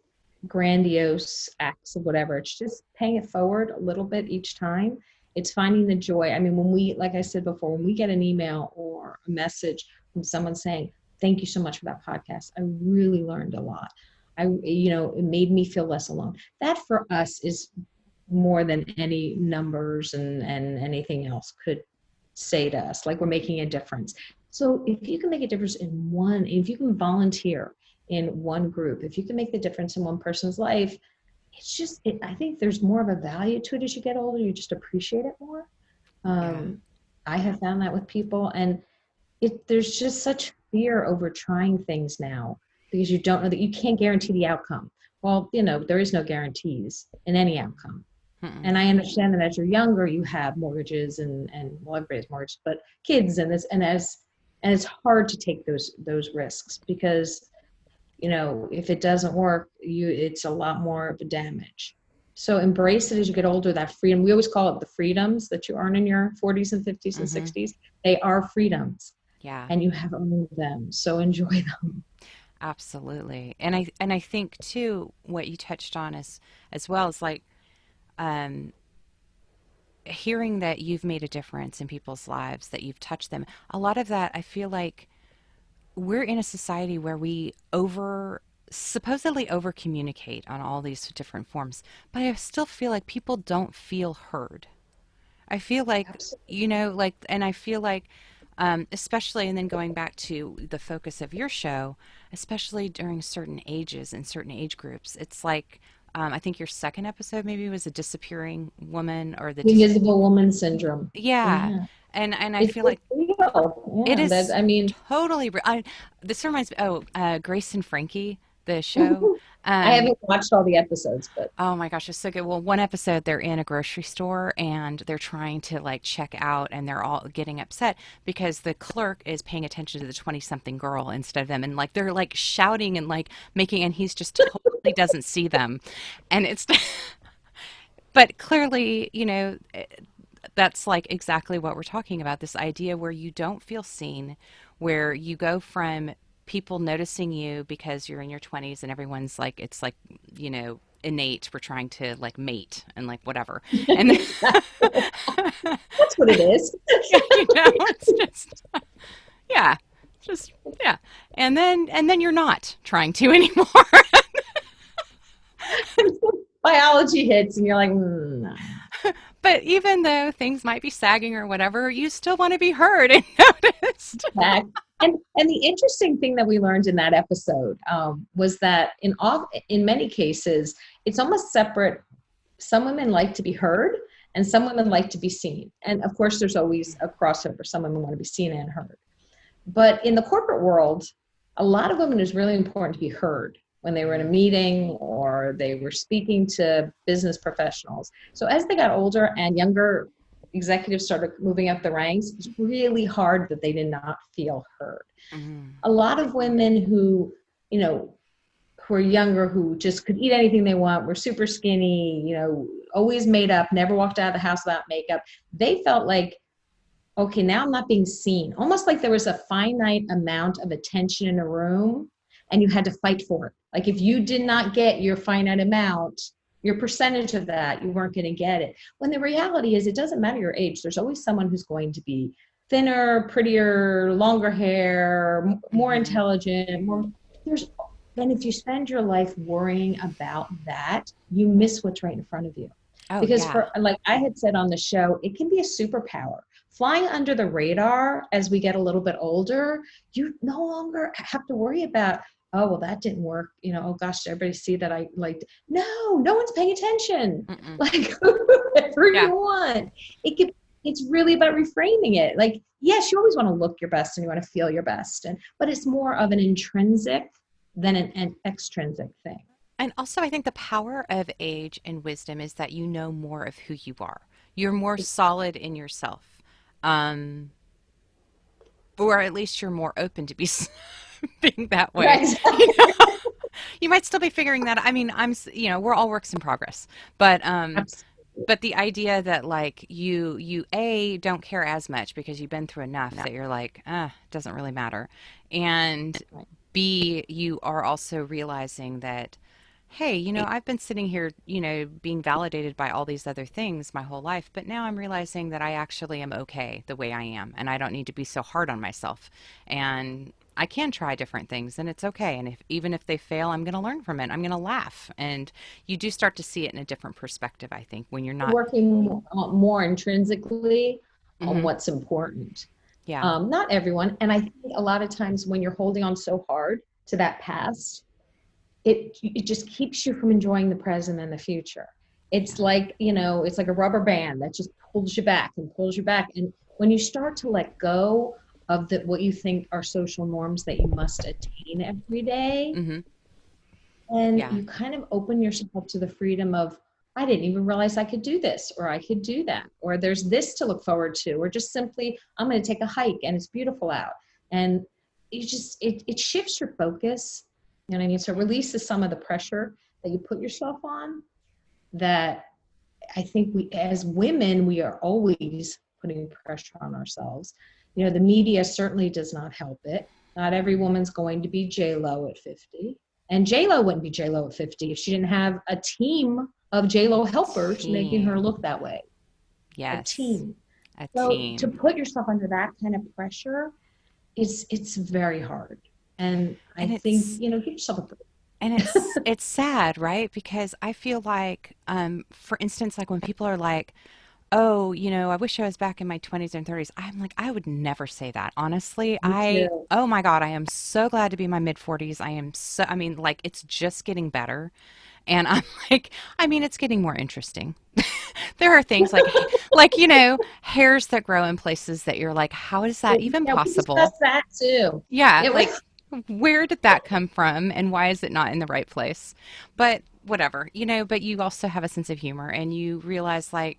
grandiose acts of whatever. It's just paying it forward a little bit each time. It's finding the joy. I mean, when we, like I said before, when we get an email or a message from someone saying, "Thank you so much for that podcast. I really learned a lot. It made me feel less alone." That for us is more than any numbers and anything else could say to us, like we're making a difference. So if you can make a difference if you can volunteer in one group, if you can make the difference in one person's life, I think there's more of a value to it as you get older. You just appreciate it more. yeah, um, I have found that with people, and there's just such fear over trying things now because you don't know, that you can't guarantee the outcome. Well, there is no guarantees in any outcome. mm-mm, And I understand that as you're younger, you have mortgages and well, everybody has mortgages, but kids and it's hard to take those risks because if it doesn't work, it's a lot more of a damage. So embrace it as you get older. That freedom, we always call it the freedoms that you earn in your 40s and 50s and mm-hmm, 60s. They are freedoms, yeah, and you have earned them. So enjoy them. absolutely. And I think too, what you touched on is as well is like um, hearing that you've made a difference in people's lives, that you've touched them. A lot of that, I feel like we're in a society where we supposedly over communicate on all these different forms, but I still feel like people don't feel heard. I feel like, Absolutely. and I feel like, especially, and then going back to the focus of your show, especially during certain ages and certain age groups, it's like, I think your second episode maybe was a disappearing woman or The invisible woman syndrome. yeah. Yeah. And I It's feel like real. it Yeah. That is I mean, totally, this reminds me, Grace and Frankie. the show. I Um, haven't watched all the episodes, but Oh my gosh, it's so good. Well, one episode they're in a grocery store and they're trying to like check out and they're all getting upset because the clerk is paying attention to the 20 something girl instead of them. And like they're like shouting and like making, and he's just totally doesn't see them. And it's, but clearly, that's like exactly what we're talking about, this idea where you don't feel seen, where you go from people noticing you because you're in your 20s and everyone's like it's like innate, we're trying to like mate and like whatever, and exactly. That's what it is. yeah, it's just yeah, just yeah, and then you're not trying to anymore. Biology hits, and you're like, no. But even though things might be sagging or whatever, you still want to be heard and noticed. Back. And the interesting thing that we learned in that episode was that in many cases, it's almost separate. Some women like to be heard, and some women like to be seen. And of course, there's always a crossover. Some women want to be seen and heard. But in the corporate world, a lot of women, is really important to be heard when they were in a meeting or they were speaking to business professionals. So as they got older and younger executives started moving up the ranks, it's really hard that they did not feel heard. Mm-hmm. A lot of women who are younger, who just could eat anything they want, were super skinny, always made up, never walked out of the house without makeup. They felt like, okay, now I'm not being seen. Almost like there was a finite amount of attention in a room and you had to fight for it. Like if you did not get your finite amount, your percentage of that, you weren't going to get it. When the reality is, it doesn't matter your age. There's always someone who's going to be thinner, prettier, longer hair, more intelligent, then if you spend your life worrying about that, you miss what's right in front of you. Oh Because yeah. for, like I had said on the show, it can be a superpower. Flying under the radar as we get a little bit older, you no longer have to worry about, oh, well, that didn't work. Oh gosh, did everybody see that I liked? No one's paying attention. Mm-mm. Like whoever Yeah. you want. It's really about reframing it. Like, yes, you always want to look your best and you want to feel your best. But it's more of an intrinsic than an extrinsic thing. And also, I think the power of age and wisdom is that you know more of who you are. You're more solid in yourself. Um, or at least you're more open to be being that way. Right. You know, you might still be figuring that. I mean, we're all works in progress, Absolutely. but the idea that like you a don't care as much because you've been through enough No. that you're like, it doesn't really matter, and Right. b you are also realizing that hey, I've been sitting here, being validated by all these other things my whole life, but now I'm realizing that I actually am okay the way I am, and I don't need to be so hard on myself. And I can try different things, and it's okay. And even if they fail, I'm going to learn from it. I'm going to laugh. And you do start to see it in a different perspective, I think, when you're not. Working more intrinsically on Hmm. what's important. Yeah. Not everyone. And I think a lot of times when you're holding on so hard to that past, it just keeps you from enjoying the present and the future. Yeah. It's like, it's like a rubber band that just pulls you back and pulls you back. And when you start to let go of what you think are social norms that you must attain every day, Hmm. and Yeah. you kind of open yourself up to the freedom of, I didn't even realize I could do this, or I could do that, or there's this to look forward to, or just simply, I'm going to take a hike and it's beautiful out. And it shifts your focus. You know what I mean? So it releases some of the pressure that you put yourself on, that I think as women, we are always putting pressure on ourselves. The media certainly does not help it. Not every woman's going to be J-Lo at 50. And J-Lo wouldn't be J-Lo at 50 if she didn't have a team of J-Lo helpers making her Team. look that way. A Yes. team. A So to team. put yourself under that kind of pressure, it's very hard. And I And think, it's give yourself a break. And it's sad, right? Because I feel like, for instance, like when people are like, "Oh, I wish I was back in my 20s and 30s." I'm like, I would never say that. Honestly, Me too. oh my God, I am so glad to be in my mid 40s. I mean, like it's just getting better. And I'm like, I mean, it's getting more interesting. There are things like, hairs that grow in places that you're like, how is that even Yeah, we discussed possible? that too. Yeah, It like was. where did that come from and why is it not in the right place? But whatever, but you also have a sense of humor and you realize like,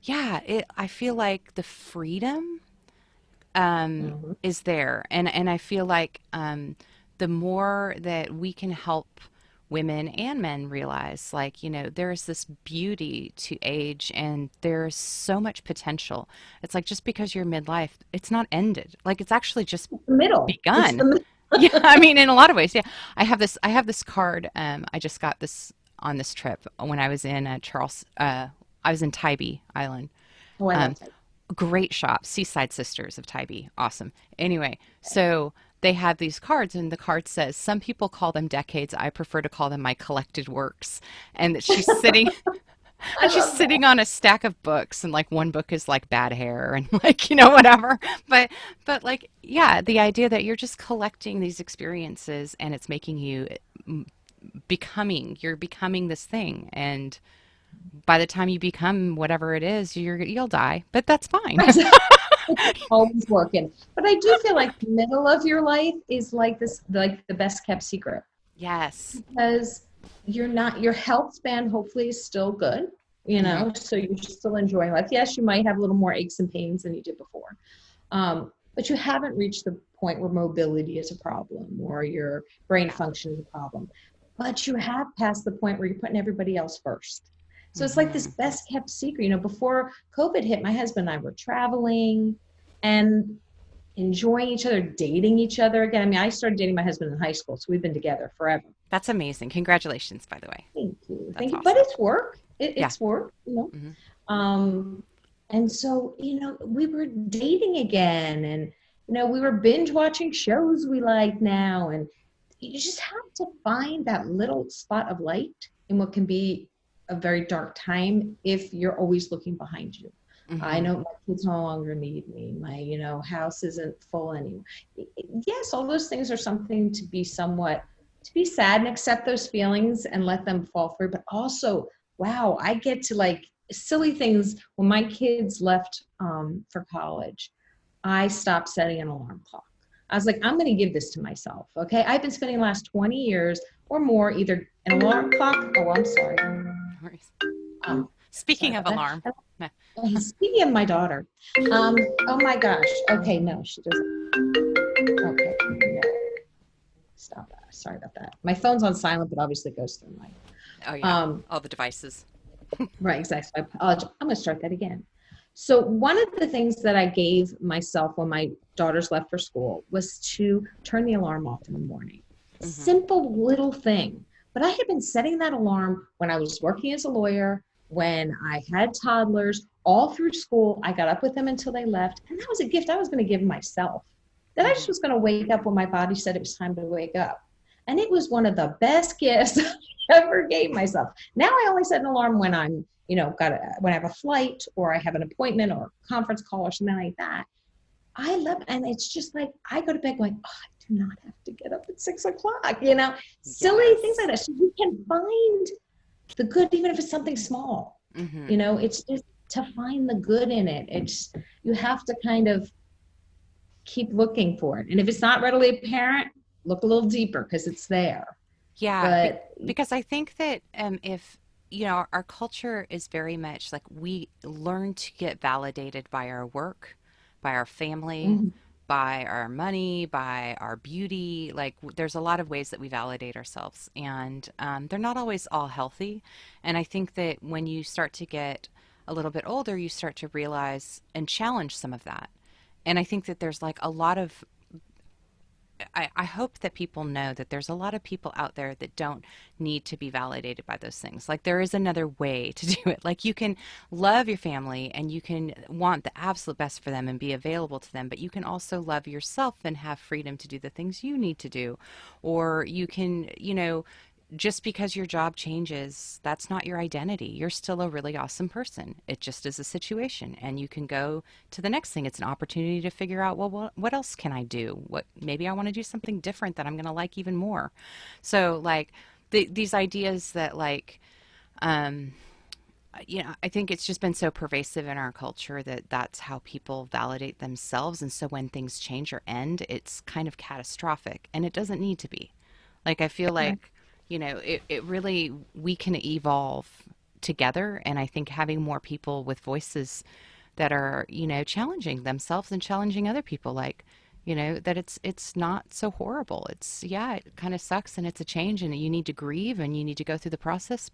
yeah, I feel like the freedom Mhm. is there. And I feel like the more that we can help women and men realize, like, there's this beauty to age and there's so much potential. It's like just because you're midlife, it's not ended. Like, it's actually just The middle. It's the begun. middle. Yeah, I mean, in a lot of ways, yeah. I have this card. I just got this on this trip when I was in I was in Tybee Island. Oh, I love Um, type. Great shop, Seaside Sisters of Tybee. Awesome. Anyway, so they had these cards, and the card says, "Some people call them decades. I prefer to call them my collected works." And that she's sitting, I and she's love that. sitting on a stack of books, and like one book is like bad hair, and like whatever. But like yeah, the idea that you're just collecting these experiences, and it's making you you're becoming this thing, and by the time you become whatever it is, you'll die, but that's fine. Always working. But I do feel like the middle of your life is like this, like the best kept secret, Yes. because you're not, your health span hopefully is still good, Hmm. so you're still enjoying life. Yes, you might have a little more aches and pains than you did before. But you haven't reached the point where mobility is a problem or your brain function is a problem. But you have passed the point where you're putting everybody else first. So it's like this Hmm. best kept secret. Before COVID hit, my husband and I were traveling and enjoying each other, dating each other again. I mean, I started dating my husband in high school, so we've been together forever. That's amazing. Congratulations, by the way. Thank you. That's Thank you. But awesome. it's work. Yeah. It's work, Hmm. Um, and so, we were dating again and, we were binge watching shows we like now. And you just have to find that little spot of light in what can be a very dark time if you're always looking behind you. I Hmm. know my kids no longer need me. My, house isn't full anymore. Yes, all those things are something to be sad and accept those feelings and let them fall through. But also, wow, I get to like silly things. When my kids left for college, I stopped setting an alarm clock. I was like, I'm going to give this to myself. Okay. I've been spending the last 20 years or more either an alarm clock. Oh, I'm sorry. Sorry Speaking of about that. alarm. No. Speaking of my daughter, oh my gosh. Okay, no, she doesn't. Okay, no, stop that. Sorry about that. My phone's on silent, but obviously it goes through my. Oh yeah, Um, all the devices. right, exactly. I apologize. I'm going to start that again. So one of the things that I gave myself when my daughters left for school was to turn the alarm off in the morning. Hmm. Simple little thing. But I had been setting that alarm when I was working as a lawyer, when I had toddlers, all through school. I got up with them until they left. And that was a gift I was going to give myself. That I just Hmm. was going to wake up when my body said it was time to wake up. And it was one of the best gifts I ever gave myself. Now I only set an alarm when I'm, when I have a flight or I have an appointment or a conference call or something like that. I love, and it's just like I go to bed going, oh, I do not have to get up at 6 o'clock, silly things Yes. like that. So you can find the good, even if it's something small, Hmm. it's just to find the good in it. It's, you have to kind of keep looking for it. And if it's not readily apparent, look a little deeper because it's there. Yeah, But because I think that if our culture is very much like we learn to get validated by our work, by our family, mhm, by our money, by our beauty. Like there's a lot of ways that we validate ourselves, and they're not always all healthy. And I think that when you start to get a little bit older, you start to realize and challenge some of that. And I think that there's like a lot of I hope that people know that there's a lot of people out there that don't need to be validated by those things. Like there is another way to do it. Like you can love your family and you can want the absolute best for them and be available to them, but you can also love yourself and have freedom to do the things you need to do. Or you can, just because your job changes, that's not your identity. You're still a really awesome person. It just is a situation, and you can go to the next thing. It's an opportunity to figure out, well, what else can I do? What maybe I want to do something different that I'm going to like even more. So, like these ideas that like I think it's just been so pervasive in our culture that that's how people validate themselves. And so when things change or end, it's kind of catastrophic, and it doesn't need to be. Like, I feel Right. like, it really, we can evolve together. And I think having more people with voices that are, challenging themselves and challenging other people, like, that it's not so horrible. It's, yeah, it kind of sucks and it's a change and you need to grieve and you need to go through the process.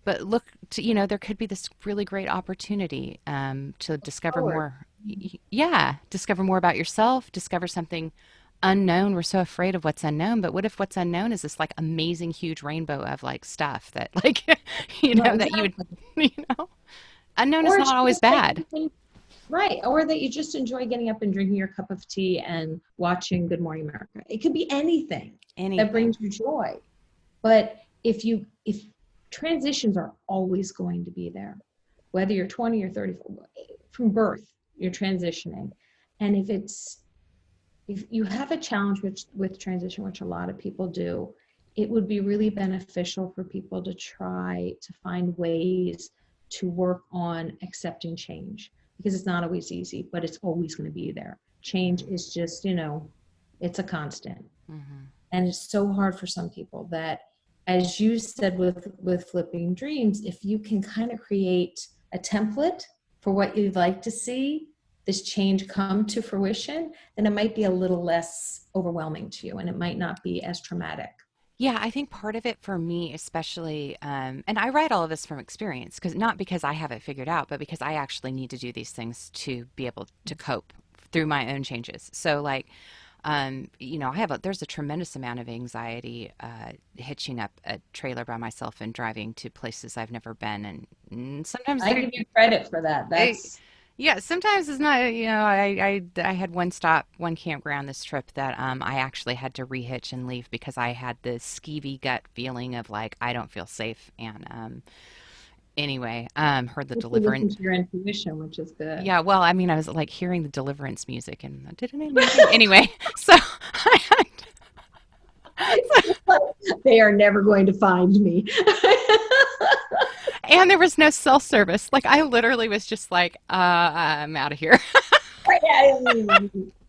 But look to, there could be this really great opportunity to discover Forward. more. Yeah, discover more about yourself, discover something unknown. We're so afraid of what's unknown, but what if what's unknown is this like amazing, huge rainbow of like stuff that like, No, that you would, exactly. you know, unknown is Or it's not always just like bad. right, or that you just enjoy getting up and drinking your cup of tea and watching Good Morning America. It could be anything that Anything. brings you joy. But if transitions are always going to be there, whether you're 20 or 30, from birth, you're transitioning. And if you have a challenge with transition, which a lot of people do, it would be really beneficial for people to try to find ways to work on accepting change, because it's not always easy, but it's always going to be there. Change Hmm. is just, it's a constant. Hmm. And it's so hard for some people that, as you said with flipping dreams, if you can kind of create a template for what you'd like to see this change come to fruition, then it might be a little less overwhelming to you and it might not be as traumatic. Yeah, I think part of it for me, especially, and I write all of this from experience, because not because I have it figured out, but because I actually need to do these things to be able to cope through my own changes. So, like, there's a tremendous amount of anxiety hitching up a trailer by myself and driving to places I've never been, and sometimes I they're give you credit for that. eh, That's yeah, sometimes it's not, I had one stop, one campground this trip that I actually had to rehitch and leave because I had this skeevy gut feeling of like, I don't feel safe. And anyway, heard the if you listen deliverance. to your intuition, which is good. Yeah, well, I mean, I was like hearing the deliverance music and did it anything? Anyway, so I had, They are never going to find me. and there was no cell service. Like I literally was just like, I'm out of here.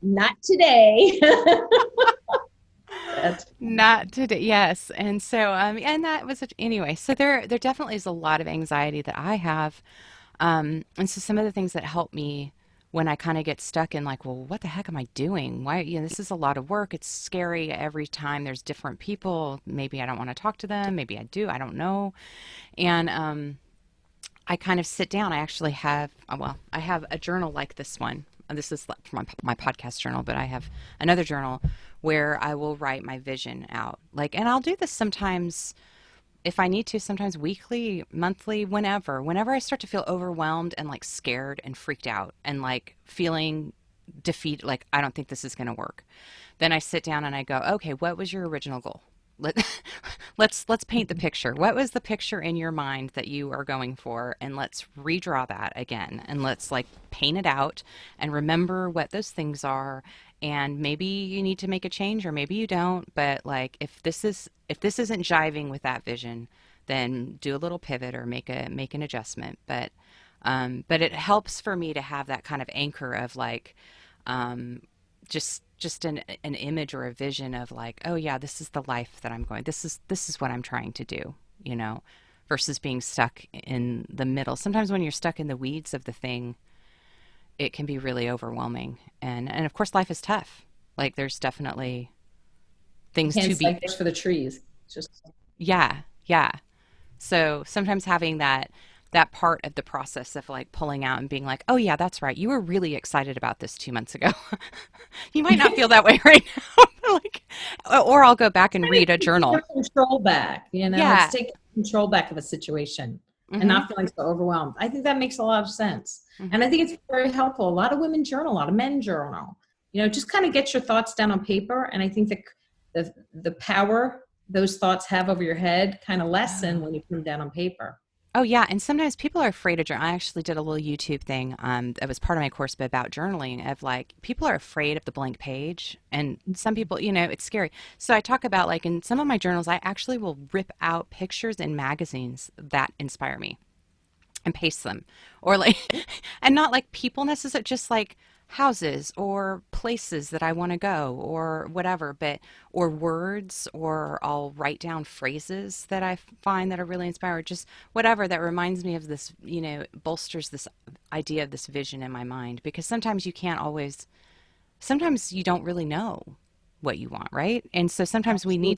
Not today. That's Not today, yes. And so, and that was anyway. So there definitely is a lot of anxiety that I have. And so some of the things that help me when I kind of get stuck in like, well, what the heck am I doing? Why, this is a lot of work. It's scary every time there's different people. Maybe I don't want to talk to them. Maybe I do. I don't know. And I kind of sit down. I actually have, well, I have a journal like this one. This is my podcast journal, but I have another journal where I will write my vision out. Like, and I'll do this sometimes if I need to, sometimes weekly, monthly, whenever I start to feel overwhelmed and like scared and freaked out and like feeling defeat, like I don't think this is going to work. Then I sit down and I go, okay, what was your original goal? Let, let's paint the picture. What was the picture in your mind that you are going for? And let's redraw that again. And let's like paint it out and remember what those things are. And maybe you need to make a change or maybe you don't. But like if this isn't jiving with that vision, then do a little pivot or make an adjustment. But it helps for me to have that kind of anchor of like um, just an image or a vision of like, oh yeah, this is the life that I'm going. This is what I'm trying to do, versus being stuck in the middle. Sometimes when you're stuck in the weeds of the thing, it can be really overwhelming. And of course life is tough. Like there's definitely you things can't to be. cite this for the trees. It's just Yeah, yeah. So sometimes having that part of the process of like pulling out and being like, oh yeah, that's right. You were really excited about this 2 months ago. You might not feel that way right now. Like, or I'll go back and kind of read a taking journal. your control back. It's Yeah. taking control back of a situation and Mm-hmm. not feeling so overwhelmed. I think that makes a lot of sense. And Mm-hmm. I think it's very helpful. A lot of women journal, a lot of men journal. Just kind of get your thoughts down on paper. And I think the power those thoughts have over your head kind of lessen Oh. when you put them down on paper. Oh yeah, and sometimes people are afraid of journal. I actually did a little YouTube thing that was part of my course but about journaling of like people are afraid of the blank page and some people, it's scary. So I talk about like in some of my journals I actually will rip out pictures in magazines that inspire me and paste them or like and not like people necessarily just like houses or places that I want to go or whatever but or words or I'll write down phrases that I find that are really inspiring just whatever that reminds me of this bolsters this idea of this vision in my mind because sometimes you can't always sometimes you don't really know what you want, right? And so sometimes Absolutely.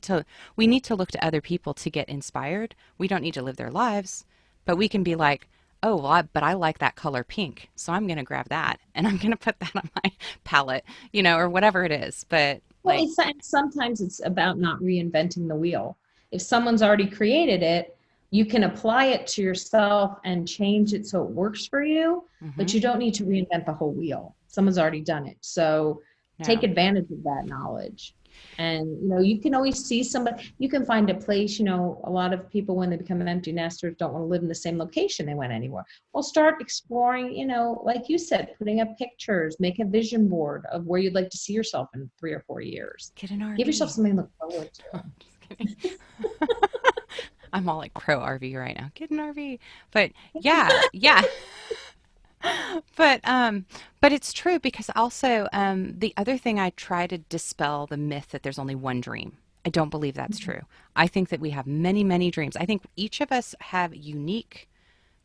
we need to look to other people to get inspired. We don't need to live their lives, but we can be like, "Oh, well, but I like that color pink, so I'm going to grab that and I'm going to put that on my palette, or whatever it is." But Well, like, sometimes it's about not reinventing the wheel. If someone's already created it, you can apply it to yourself and change it so it works for you, but mhm, you don't need to reinvent the whole wheel. Someone's already done it. So take no. advantage of that knowledge. And you can always see somebody, you can find a place, a lot of people when they become empty nesters don't want to live in the same location they went anywhere. Well, start exploring, like you said, putting up pictures, make a vision board of where you'd like to see yourself in 3 or 4 years. Get an Give yourself RV. something to look forward to. Just kidding. I'm all like pro RV right now. Get an RV. But yeah, yeah. But but it's true because also the other thing I try to dispel the myth that there's only one dream. I don't believe that's true. I think that we have many, many dreams. I think each of us have unique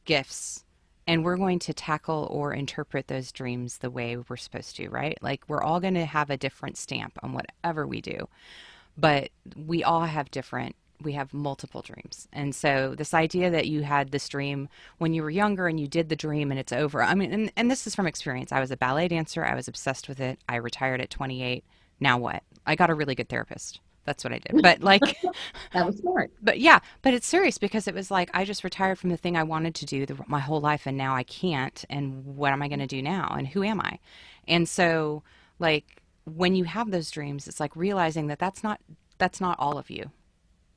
gifts and we're going to tackle or interpret those dreams the way we're supposed to, right? Like we're all going to have a different stamp on whatever we do but we all have different we have multiple dreams. And so this idea that you had this dream when you were younger and you did the dream and it's over. I mean, and this is from experience. I was a ballet dancer. I was obsessed with it. I retired at 28. Now what? I got a really good therapist. That's what I did. But like, That was smart. but yeah, but it's serious because it was like I just retired from the thing I wanted to do my whole life and now I can't. And what am I going to do now? And who am I? And so, like, when you have those dreams, it's like realizing that that's not all of you.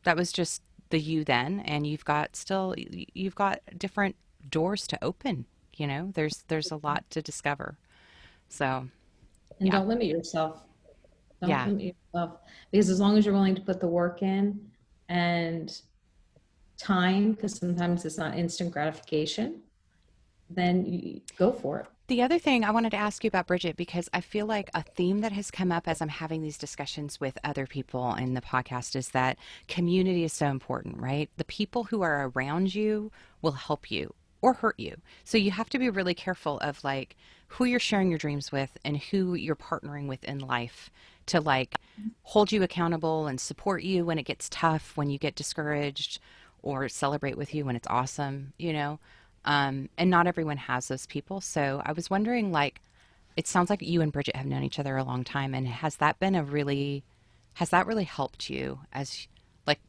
That was just the you then, and you've got different doors to open. There's a lot to discover. So And yeah, don't limit yourself. Don't yeah. limit yourself. Because as long as you're willing to put the work in and time, because sometimes it's not instant gratification, then you go for it. The other thing I wanted to ask you about, Bridget, because I feel like a theme that has come up as I'm having these discussions with other people in the podcast is that community is so important, right? The people who are around you will help you or hurt you. So you have to be really careful of like who you're sharing your dreams with and who you're partnering with in life to like hold you accountable and support you when it gets tough, when you get discouraged, or celebrate with you when it's awesome. And not everyone has those people. So I was wondering, like, it sounds like you and Bridget have known each other a long time, and has that really helped you like,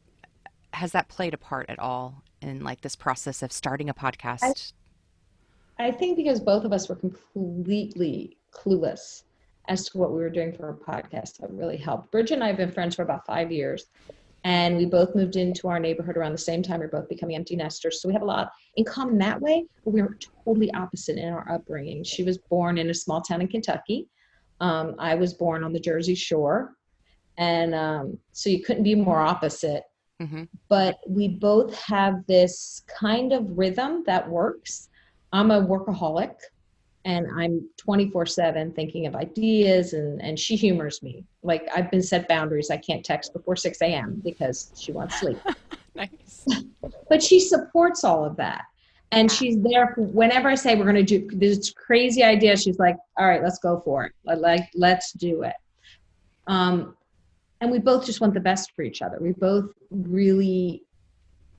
has that played a part at all in like this process of starting a I, podcast? I think because both of us were completely clueless as to what we were doing for a podcast, that really helped. Bridget and I have been friends for about 5 years, and we both moved into our neighborhood around the same time. We're both becoming empty nesters. So we have a lot in common that way, but we were totally opposite in our upbringing. She was born in a small town in Kentucky. I was born on the Jersey Shore. And so you couldn't be more opposite. Mm-hmm. But we both have this kind of rhythm that works. I'm a workaholic and I'm 24/7 thinking of ideas and she humors me. Like I've been set boundaries. I can't text before 6 a.m. because she wants sleep. Nice. But she supports all of that. And Yeah. she's there for whenever I say we're going to do this crazy idea, she's like, all right, let's go for it. Let's do it. Um, and we both just want the best for each other. We both really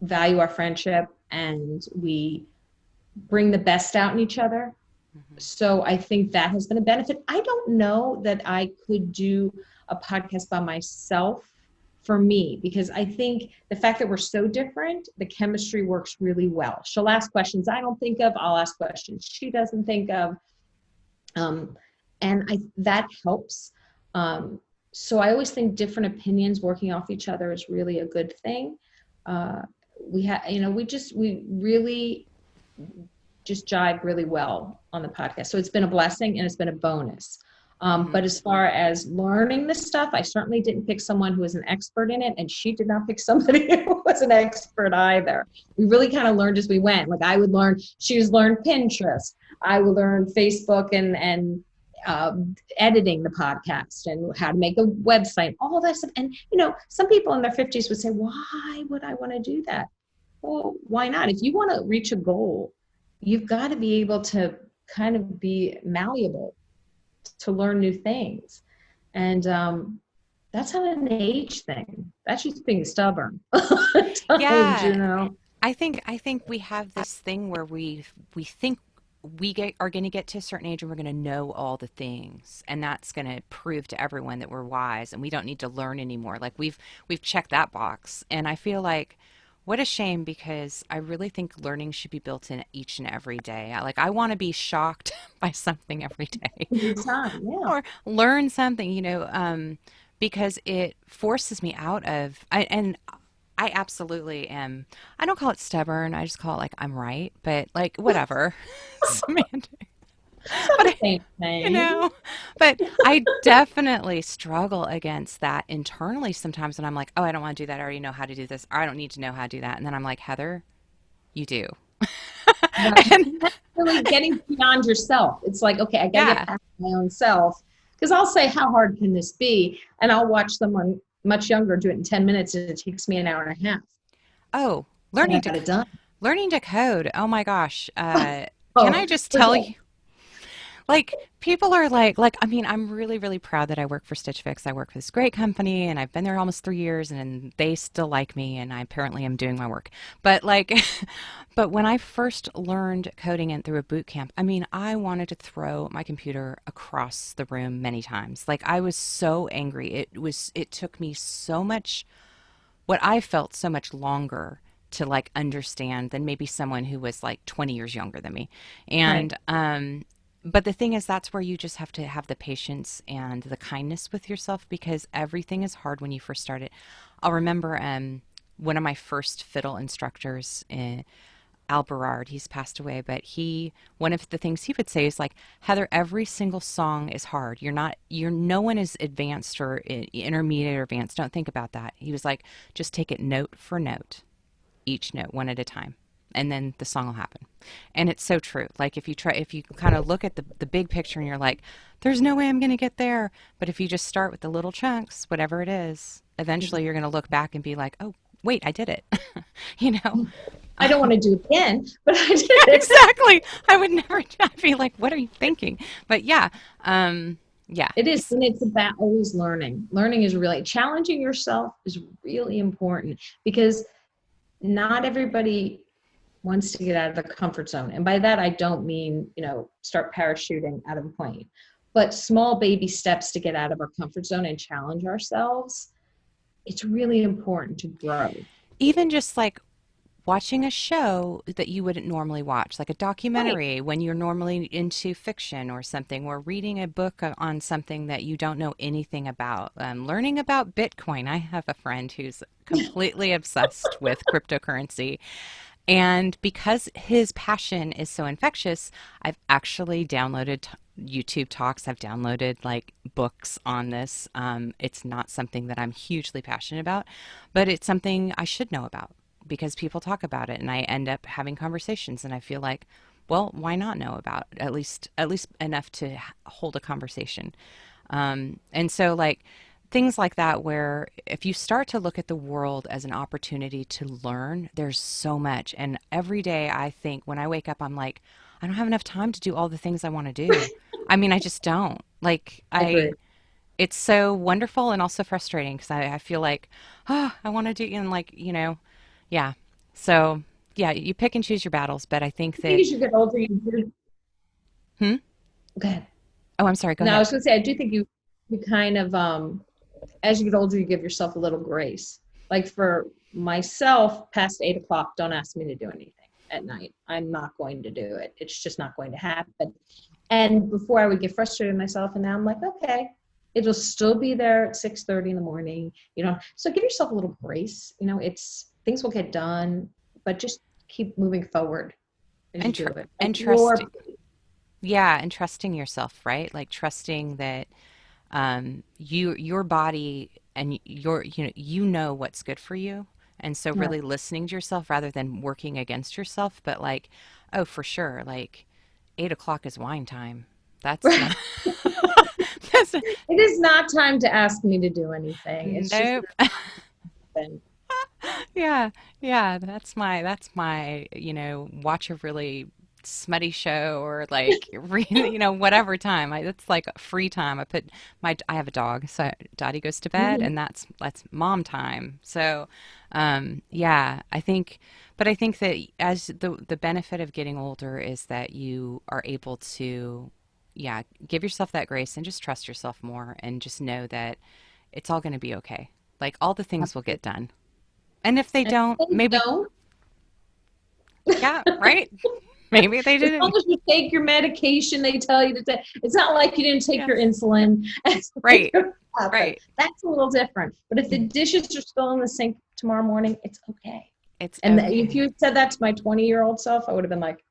value our friendship and we bring the best out in each other. Mm-hmm. So I think that has been a benefit. I don't know that I could do a podcast by myself for me, because I think the fact that we're so different, the chemistry works really well. She'll ask questions I don't think of, I'll ask questions she doesn't think of. Um, and that helps. So I always think different opinions working off each other is really a good thing. Uh, we really just jive really well on the podcast. So it's been a blessing and it's been a bonus. Hmm. But as far as learning this stuff, I certainly didn't pick someone who was an expert in it, and she did not pick somebody who was an expert either. We really kind of learned as we went. Like I would learn, she was learn Pinterest. I would learn Facebook editing the podcast and how to make a website, all that stuff. And some people in their 50s would say, "Why would I want to do that?" Well, why not? If you want to reach a goal, you've got to be able to kind of be malleable to learn new things. And that's not an age thing. That's just being stubborn. Yeah, Times. I think we have this thing where we think are going to get to a certain age and we're going to know all the things, and that's going to prove to everyone that we're wise and we don't need to learn anymore. Like we've checked that box, and I feel like what a shame, because I really think learning should be built in each and every day. I want to be shocked by something every day, Every time, yeah. or learn something, because it forces me out of, and I absolutely am. I don't call it stubborn. I just call it like I'm right, but like whatever, semantic. It's not But the same you thing. know, but I definitely struggle against that internally sometimes when I'm like, oh, I don't want to do that. I already know how to do this. Or I don't need to know how to do that. And then I'm like, Heather, you do. Right. And And that's really getting beyond yourself. It's like, okay, I got to get yeah. past my own self. Because I'll say, how hard can this be? And I'll watch someone much younger do it in 10 minutes, and it takes me an hour and a half. Oh, And I learning to got it done. learning to code. Oh my gosh. Can Oh, I just tell forget. you? Like people are like I mean, I'm really really proud that I work for Stitch Fix. I work for this great company and I've been there almost 3 years, and they still like me, and I apparently am doing my work. But like but when I first learned coding and through a boot camp, I mean, I wanted to throw my computer across the room many times. Like I was so angry. It took me so much, what I felt so much longer to like understand than maybe someone who was like 20 years younger than me. Right. And but the thing is, that's where you just have to have the patience and the kindness with yourself, because everything is hard when you first start it. I'll remember one of my first fiddle instructors, Al Berard, he's passed away, but one of the things he would say is like, Heather, every single song is hard. No one is advanced or intermediate or advanced. Don't think about that. He was like, just take it note for note, each note one at a time, and then the song will happen. And it's so true. Like if you kind of look at the big picture and you're like, there's no way I'm going to get there. But if you just start with the little chunks, whatever it is, eventually you're going to look back and be like, oh, wait, I did it. you know? I don't want to do it again, but I did Yeah, it. exactly. I would never, I'd be like, what are you thinking? But yeah, yeah. It is, and it's about always learning. Learning is really challenging yourself is really important because not everybody wants to get out of their comfort zone. And by that, I don't mean, start parachuting out of a plane, but small baby steps to get out of our comfort zone and challenge ourselves. It's really important to grow. Even just like watching a show that you wouldn't normally watch, like a Right. documentary when you're normally into fiction or something, or reading a book on something that you don't know anything about, learning about Bitcoin. I have a friend who's completely obsessed with cryptocurrency. And because his passion is so infectious, I've actually downloaded YouTube talks. I've downloaded like books on this. It's not something that I'm hugely passionate about, but it's something I should know about because people talk about it, and I end up having conversations. And I feel like, well, why not know about it? At least enough to hold a conversation. And so like things like that, where if you start to look at the world as an opportunity to learn, there's so much. And every day I think when I wake up, I'm like, I don't have enough time to do all the things I want to do. I mean, I just don't. Like I agree. it's so wonderful and also frustrating because I feel like, oh, I want to do, and like, yeah. So yeah, you pick and choose your battles, but I think I think that, as you get older, you do. hmm? Go ahead. Oh, I'm sorry. Go No, I ahead. was going to say, I do think you kind of, as you get older, you give yourself a little grace. Like for myself, past 8 o'clock, don't ask me to do anything at night. I'm not going to do it. It's just not going to happen. And before I would get frustrated with myself, and now I'm like, okay, it'll still be there at 6:30 in the morning. So give yourself a little grace. things will get done, but just keep moving forward as you And do it. and At your yeah, and trusting yourself, right? Like trusting that your body and you know what's good for you. And so Right. really listening to yourself rather than working against yourself, but like, oh, for sure, like 8 o'clock is wine time. That's Right. not, that's a, It is not time to ask me to do anything. It's just nope. nothing. Yeah, yeah, that's my, watch a really smutty show or like whatever time. It's like free time. I have a dog, so Dottie goes to bed Mhm. and that's mom time. So, yeah, I think that as the benefit of getting older is that you are able to, yeah, give yourself that grace and just trust yourself more and just know that it's all going to be okay. Like all the things will get Absolutely. done. And if they And don't, if they maybe, don't, yeah, right? Maybe they as long didn't. as you take your medication they tell you to take, it's not like you didn't take your Yes. insulin. It's Right. gonna happen. Right. That's a little different. But if the dishes are still in the sink tomorrow morning, it's okay. It's And if you okay. had said that to my 20-year-old self, I would have been like,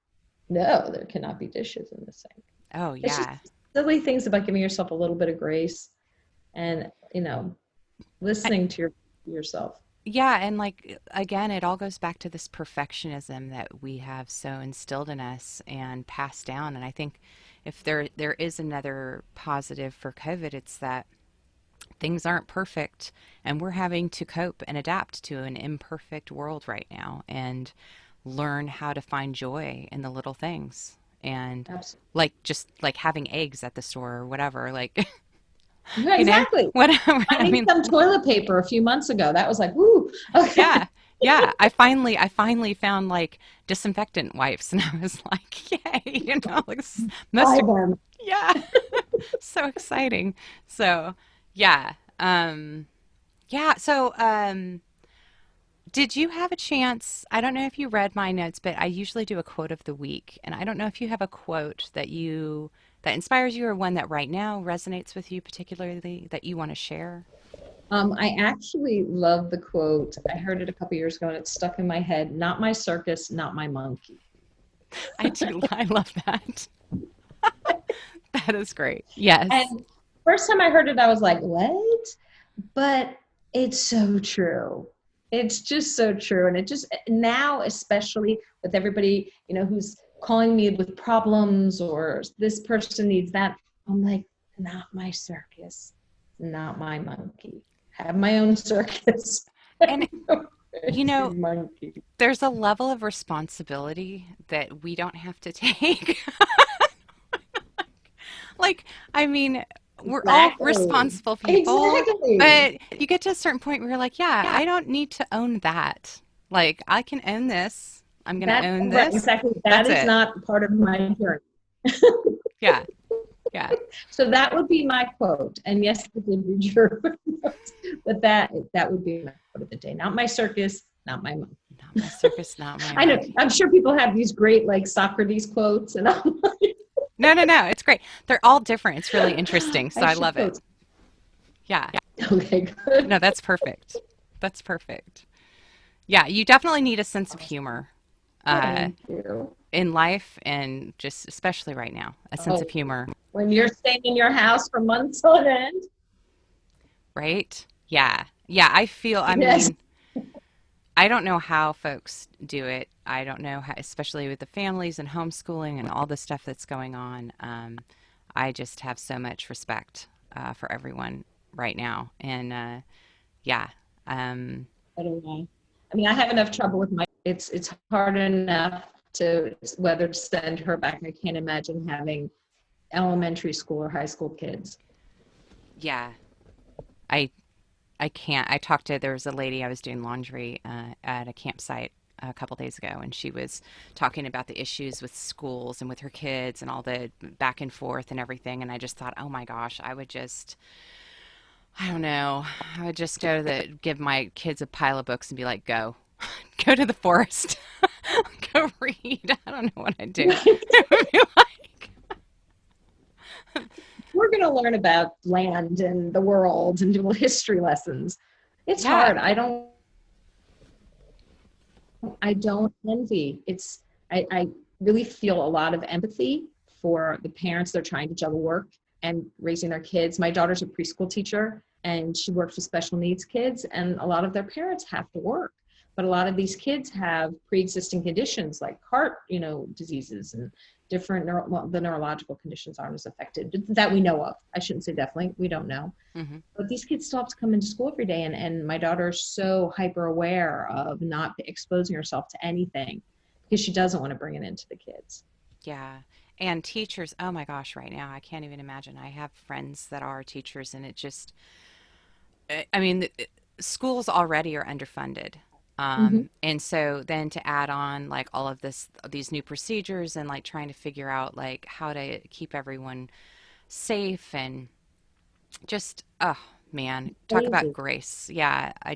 no, there cannot be dishes in the sink. Oh, It's just yeah. silly things about giving yourself a little bit of grace and, I, listening to yourself. yeah. And like, again, it all goes back to this perfectionism that we have so instilled in us and passed down. And I think if there is another positive for COVID, it's that things aren't perfect and we're having to cope and adapt to an imperfect world right now and learn how to find joy in the little things and Absolutely. like just like having eggs at the store or whatever like Yeah, exactly. whatever. I Finding mean, some toilet paper a few months ago, that was like, woo, okay. yeah, yeah, I finally found like disinfectant wipes and I was like yay, like most Buy them. yeah, so exciting. So yeah, yeah, so did you have a chance? I don't know if you read my notes, but I usually do a quote of the week. And I don't know if you have a quote that inspires you or one that right now resonates with you particularly that you want to share. I actually love the quote. I heard it a couple years ago and it's stuck in my head. Not my circus, not my monkey. I do. I love that. That is great. Yes. And first time I heard it, I was like, what? But it's so true. It's just so true. And it just now, especially with everybody, who's calling me with problems or this person needs that, I'm like, not my circus, not my monkey. Have my own circus. And you know, Monkey. there's a level of responsibility that we don't have to take. Like, I mean, we're all Exactly. responsible people, Exactly. but you get to a certain point where you're like, yeah, I don't need to own that. Like, I can own this. I'm going to That own right, this. exactly. That That's is it. not part of my journey. Yeah. Yeah. So that would be my quote. And yes, it did read your notes, but that would be my quote of the day. Not my circus, not my monkey. Not my circus, not my I know. monkey. I'm sure people have these great like Socrates quotes, and I'm like, No, no, no. It's great. They're all different. It's really interesting. So I I should love it. post. Yeah. Okay, good. No, that's perfect. That's perfect. Yeah. You definitely need a sense of humor uh, Thank you. in life and just especially right now, a sense of Oh, humor, when you're staying in your house for months on end, right? Yeah. Yeah. I yes. mean, I don't know how folks do it. I don't know how, especially with the families and homeschooling and all the stuff that's going on. I just have so much respect for everyone right now. And yeah, um, I don't know. I mean, I have enough trouble with my. It's hard enough to whether to send her back. I can't imagine having elementary school or high school kids. yeah, I I can't. I talked to there was a lady I was doing laundry at a campsite a couple days ago, and she was talking about the issues with schools and with her kids and all the back and forth and everything. And I just thought, oh my gosh, I don't know, I would just give my kids a pile of books and be like, go, go to the forest, go read. I don't know what I'd do. It would be like, We're going to learn about land and the world and do history lessons. It's yeah, hard. I don't I don't envy. I really feel a lot of empathy for the parents that are trying to juggle work and raising their kids. My daughter's a preschool teacher and she works with special needs kids, and a lot of their parents have to work. But a lot of these kids have pre-existing conditions like heart, diseases and different the neurological conditions aren't as affected that we know of. I shouldn't say definitely, we don't know. Mm-hmm. But these kids still have to come into school every day. And my daughter's so hyper aware of not exposing herself to anything because she doesn't want to bring it into the kids. Yeah. And teachers, oh my gosh, right now, I can't even imagine. I have friends that are teachers, and it just, I mean, schools already are underfunded. Mm-hmm. And so then to add on like all of these new procedures and like trying to figure out like how to keep everyone safe and just, oh man, talk about Crazy. grace. Yeah. I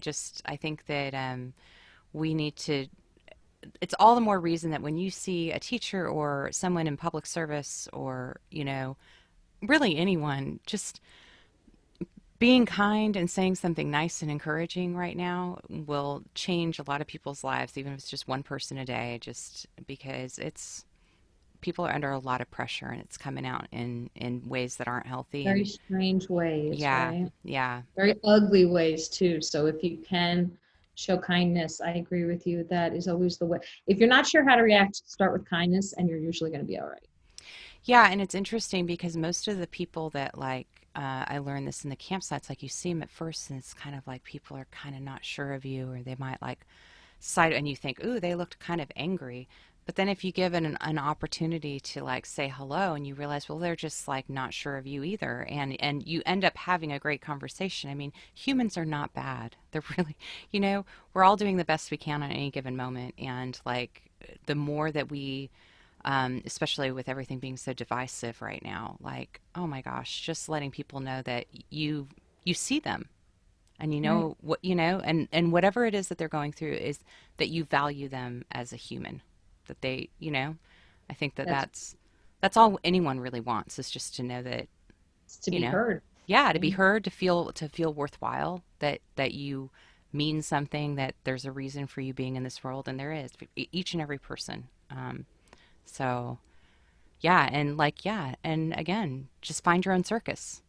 think that, we need to, it's all the more reason that when you see a teacher or someone in public service or, really anyone, just being kind and saying something nice and encouraging right now will change a lot of people's lives, even if it's just one person a day, just because people are under a lot of pressure and it's coming out in ways that aren't healthy. Very And strange ways, yeah, right? yeah, Very ugly ways too. So if you can show kindness, I agree with you. That is always the way. If you're not sure how to react, start with kindness and you're usually going to be all right. yeah. And it's interesting because most of the people that like, I learned this in the campsites, like you see them at first and it's kind of like people are kind of not sure of you, or they might like side and you think, ooh, they looked kind of angry. But then if you give it an opportunity to like say hello and you realize, well, they're just like not sure of you either. And you end up having a great conversation. I mean, humans are not bad. They're really, we're all doing the best we can on any given moment. And like the more that we, especially with everything being so divisive right now, like, oh my gosh, just letting people know that you see them and you Right. know what and whatever it is that they're going through is that you value them as a human, that they, I think that That's that's all anyone really wants, is just to know that, to you be know heard. yeah, to be Right? heard, to feel worthwhile, that you mean something, that there's a reason for you being in this world, and there is for each and every person. So yeah, and like, yeah, and again, just find your own circus.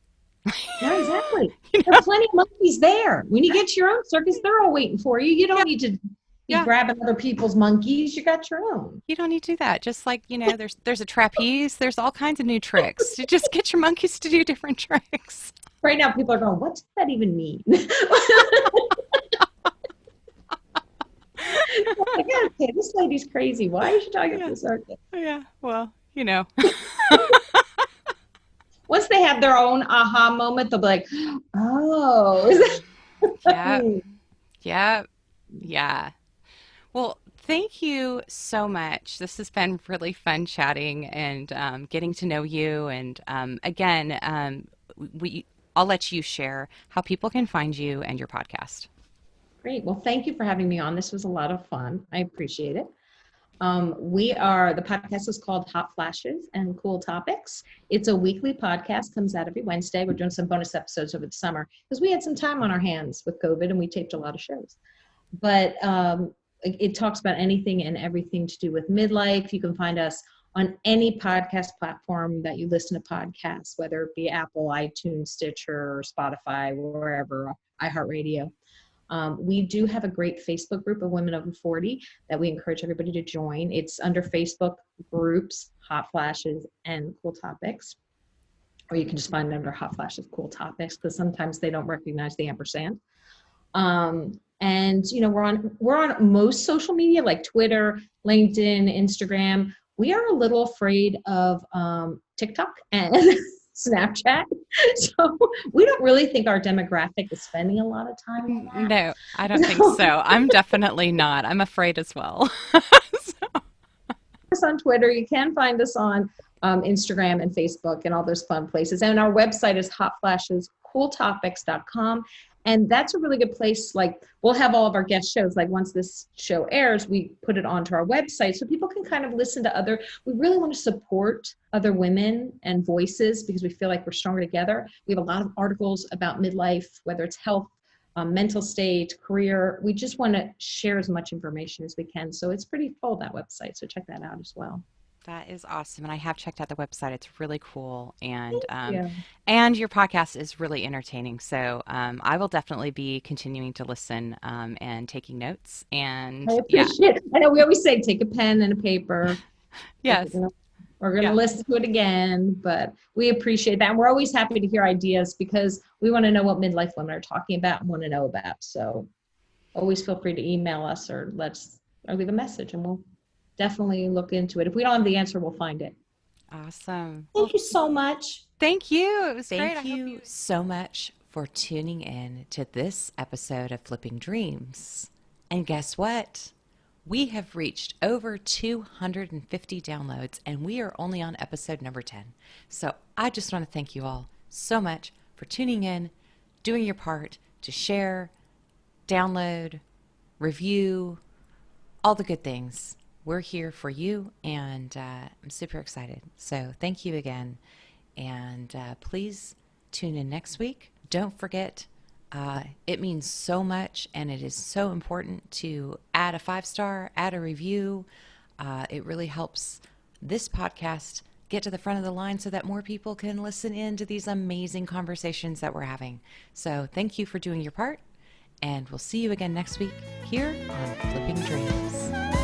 Yeah, exactly. you There are know plenty of monkeys there. When you get to your own circus, they're all waiting for you. You yeah, don't need to be yeah. grabbing other people's monkeys. You got your own. You don't need to do that. Just like, there's a trapeze, there's all kinds of new tricks. You just get your monkeys to do different tricks. Right now, people are going, what does that even mean? Like, okay, this lady's crazy. Why is she talking about Yeah. the circus? Yeah. Well, Once they have their own aha moment, they'll be like, oh, is that what I yeah. mean? Yeah. Yeah. Well, thank you so much. This has been really fun chatting and getting to know you. And again, we I'll let you share how people can find you and your podcast. Great. Well, thank you for having me on. This was a lot of fun. I appreciate it. The podcast is called Hot Flashes and Cool Topics. It's a weekly podcast, comes out every Wednesday. We're doing some bonus episodes over the summer because we had some time on our hands with COVID and we taped a lot of shows. But it talks about anything and everything to do with midlife. You can find us on any podcast platform that you listen to podcasts, whether it be Apple, iTunes, Stitcher, Spotify, wherever, iHeartRadio. We do have a great Facebook group of women over 40 that we encourage everybody to join. It's under Facebook groups, Hot Flashes and Cool Topics. Or you can just find it under Hot Flashes, Cool Topics, because sometimes they don't recognize the ampersand. And we're on most social media like Twitter, LinkedIn, Instagram. We are a little afraid of TikTok and Snapchat. So we don't really think our demographic is spending a lot of time on No, I don't think that. so. I'm definitely not. I'm afraid as well. Us on Twitter. You can find us on Instagram and Facebook and all those fun places. And our website is hotflashescooltopics.com. And that's a really good place. Like, we'll have all of our guest shows. Like, once this show airs, we put it onto our website so people can kind of listen to we really want to support other women and voices because we feel like we're stronger together. We have a lot of articles about midlife, whether it's health, mental state, career. We just want to share as much information as we can. So it's pretty full, that website. So check that out as well. That is awesome, and I have checked out the website. It's really cool, Yeah. and your podcast is really entertaining. So I will definitely be continuing to listen and taking notes. I And yeah, appreciate it. I know we always say take a pen and a paper. yes, We're going to yeah, listen to it again, but we appreciate that. And we're always happy to hear ideas because we want to know what midlife women are talking about and want to know about. So always feel free to email us or leave a message and we'll definitely look into it. If we don't have the answer, we'll find it. awesome. Well, Thank you so much. thank you. It was great. I Thank hope you you so much for tuning in to this episode of Flipping Dreams. And guess what? We have reached over 250 downloads and we are only on episode number 10. So I just want to thank you all so much for tuning in, doing your part to share, download, review, all the good things. We're here for you and I'm super excited. So thank you again. And please tune in next week. Don't forget, it means so much and it is so important to add a 5-star, add a review. It really helps this podcast get to the front of the line so that more people can listen in to these amazing conversations that we're having. So thank you for doing your part, and we'll see you again next week here on Flipping Dreams.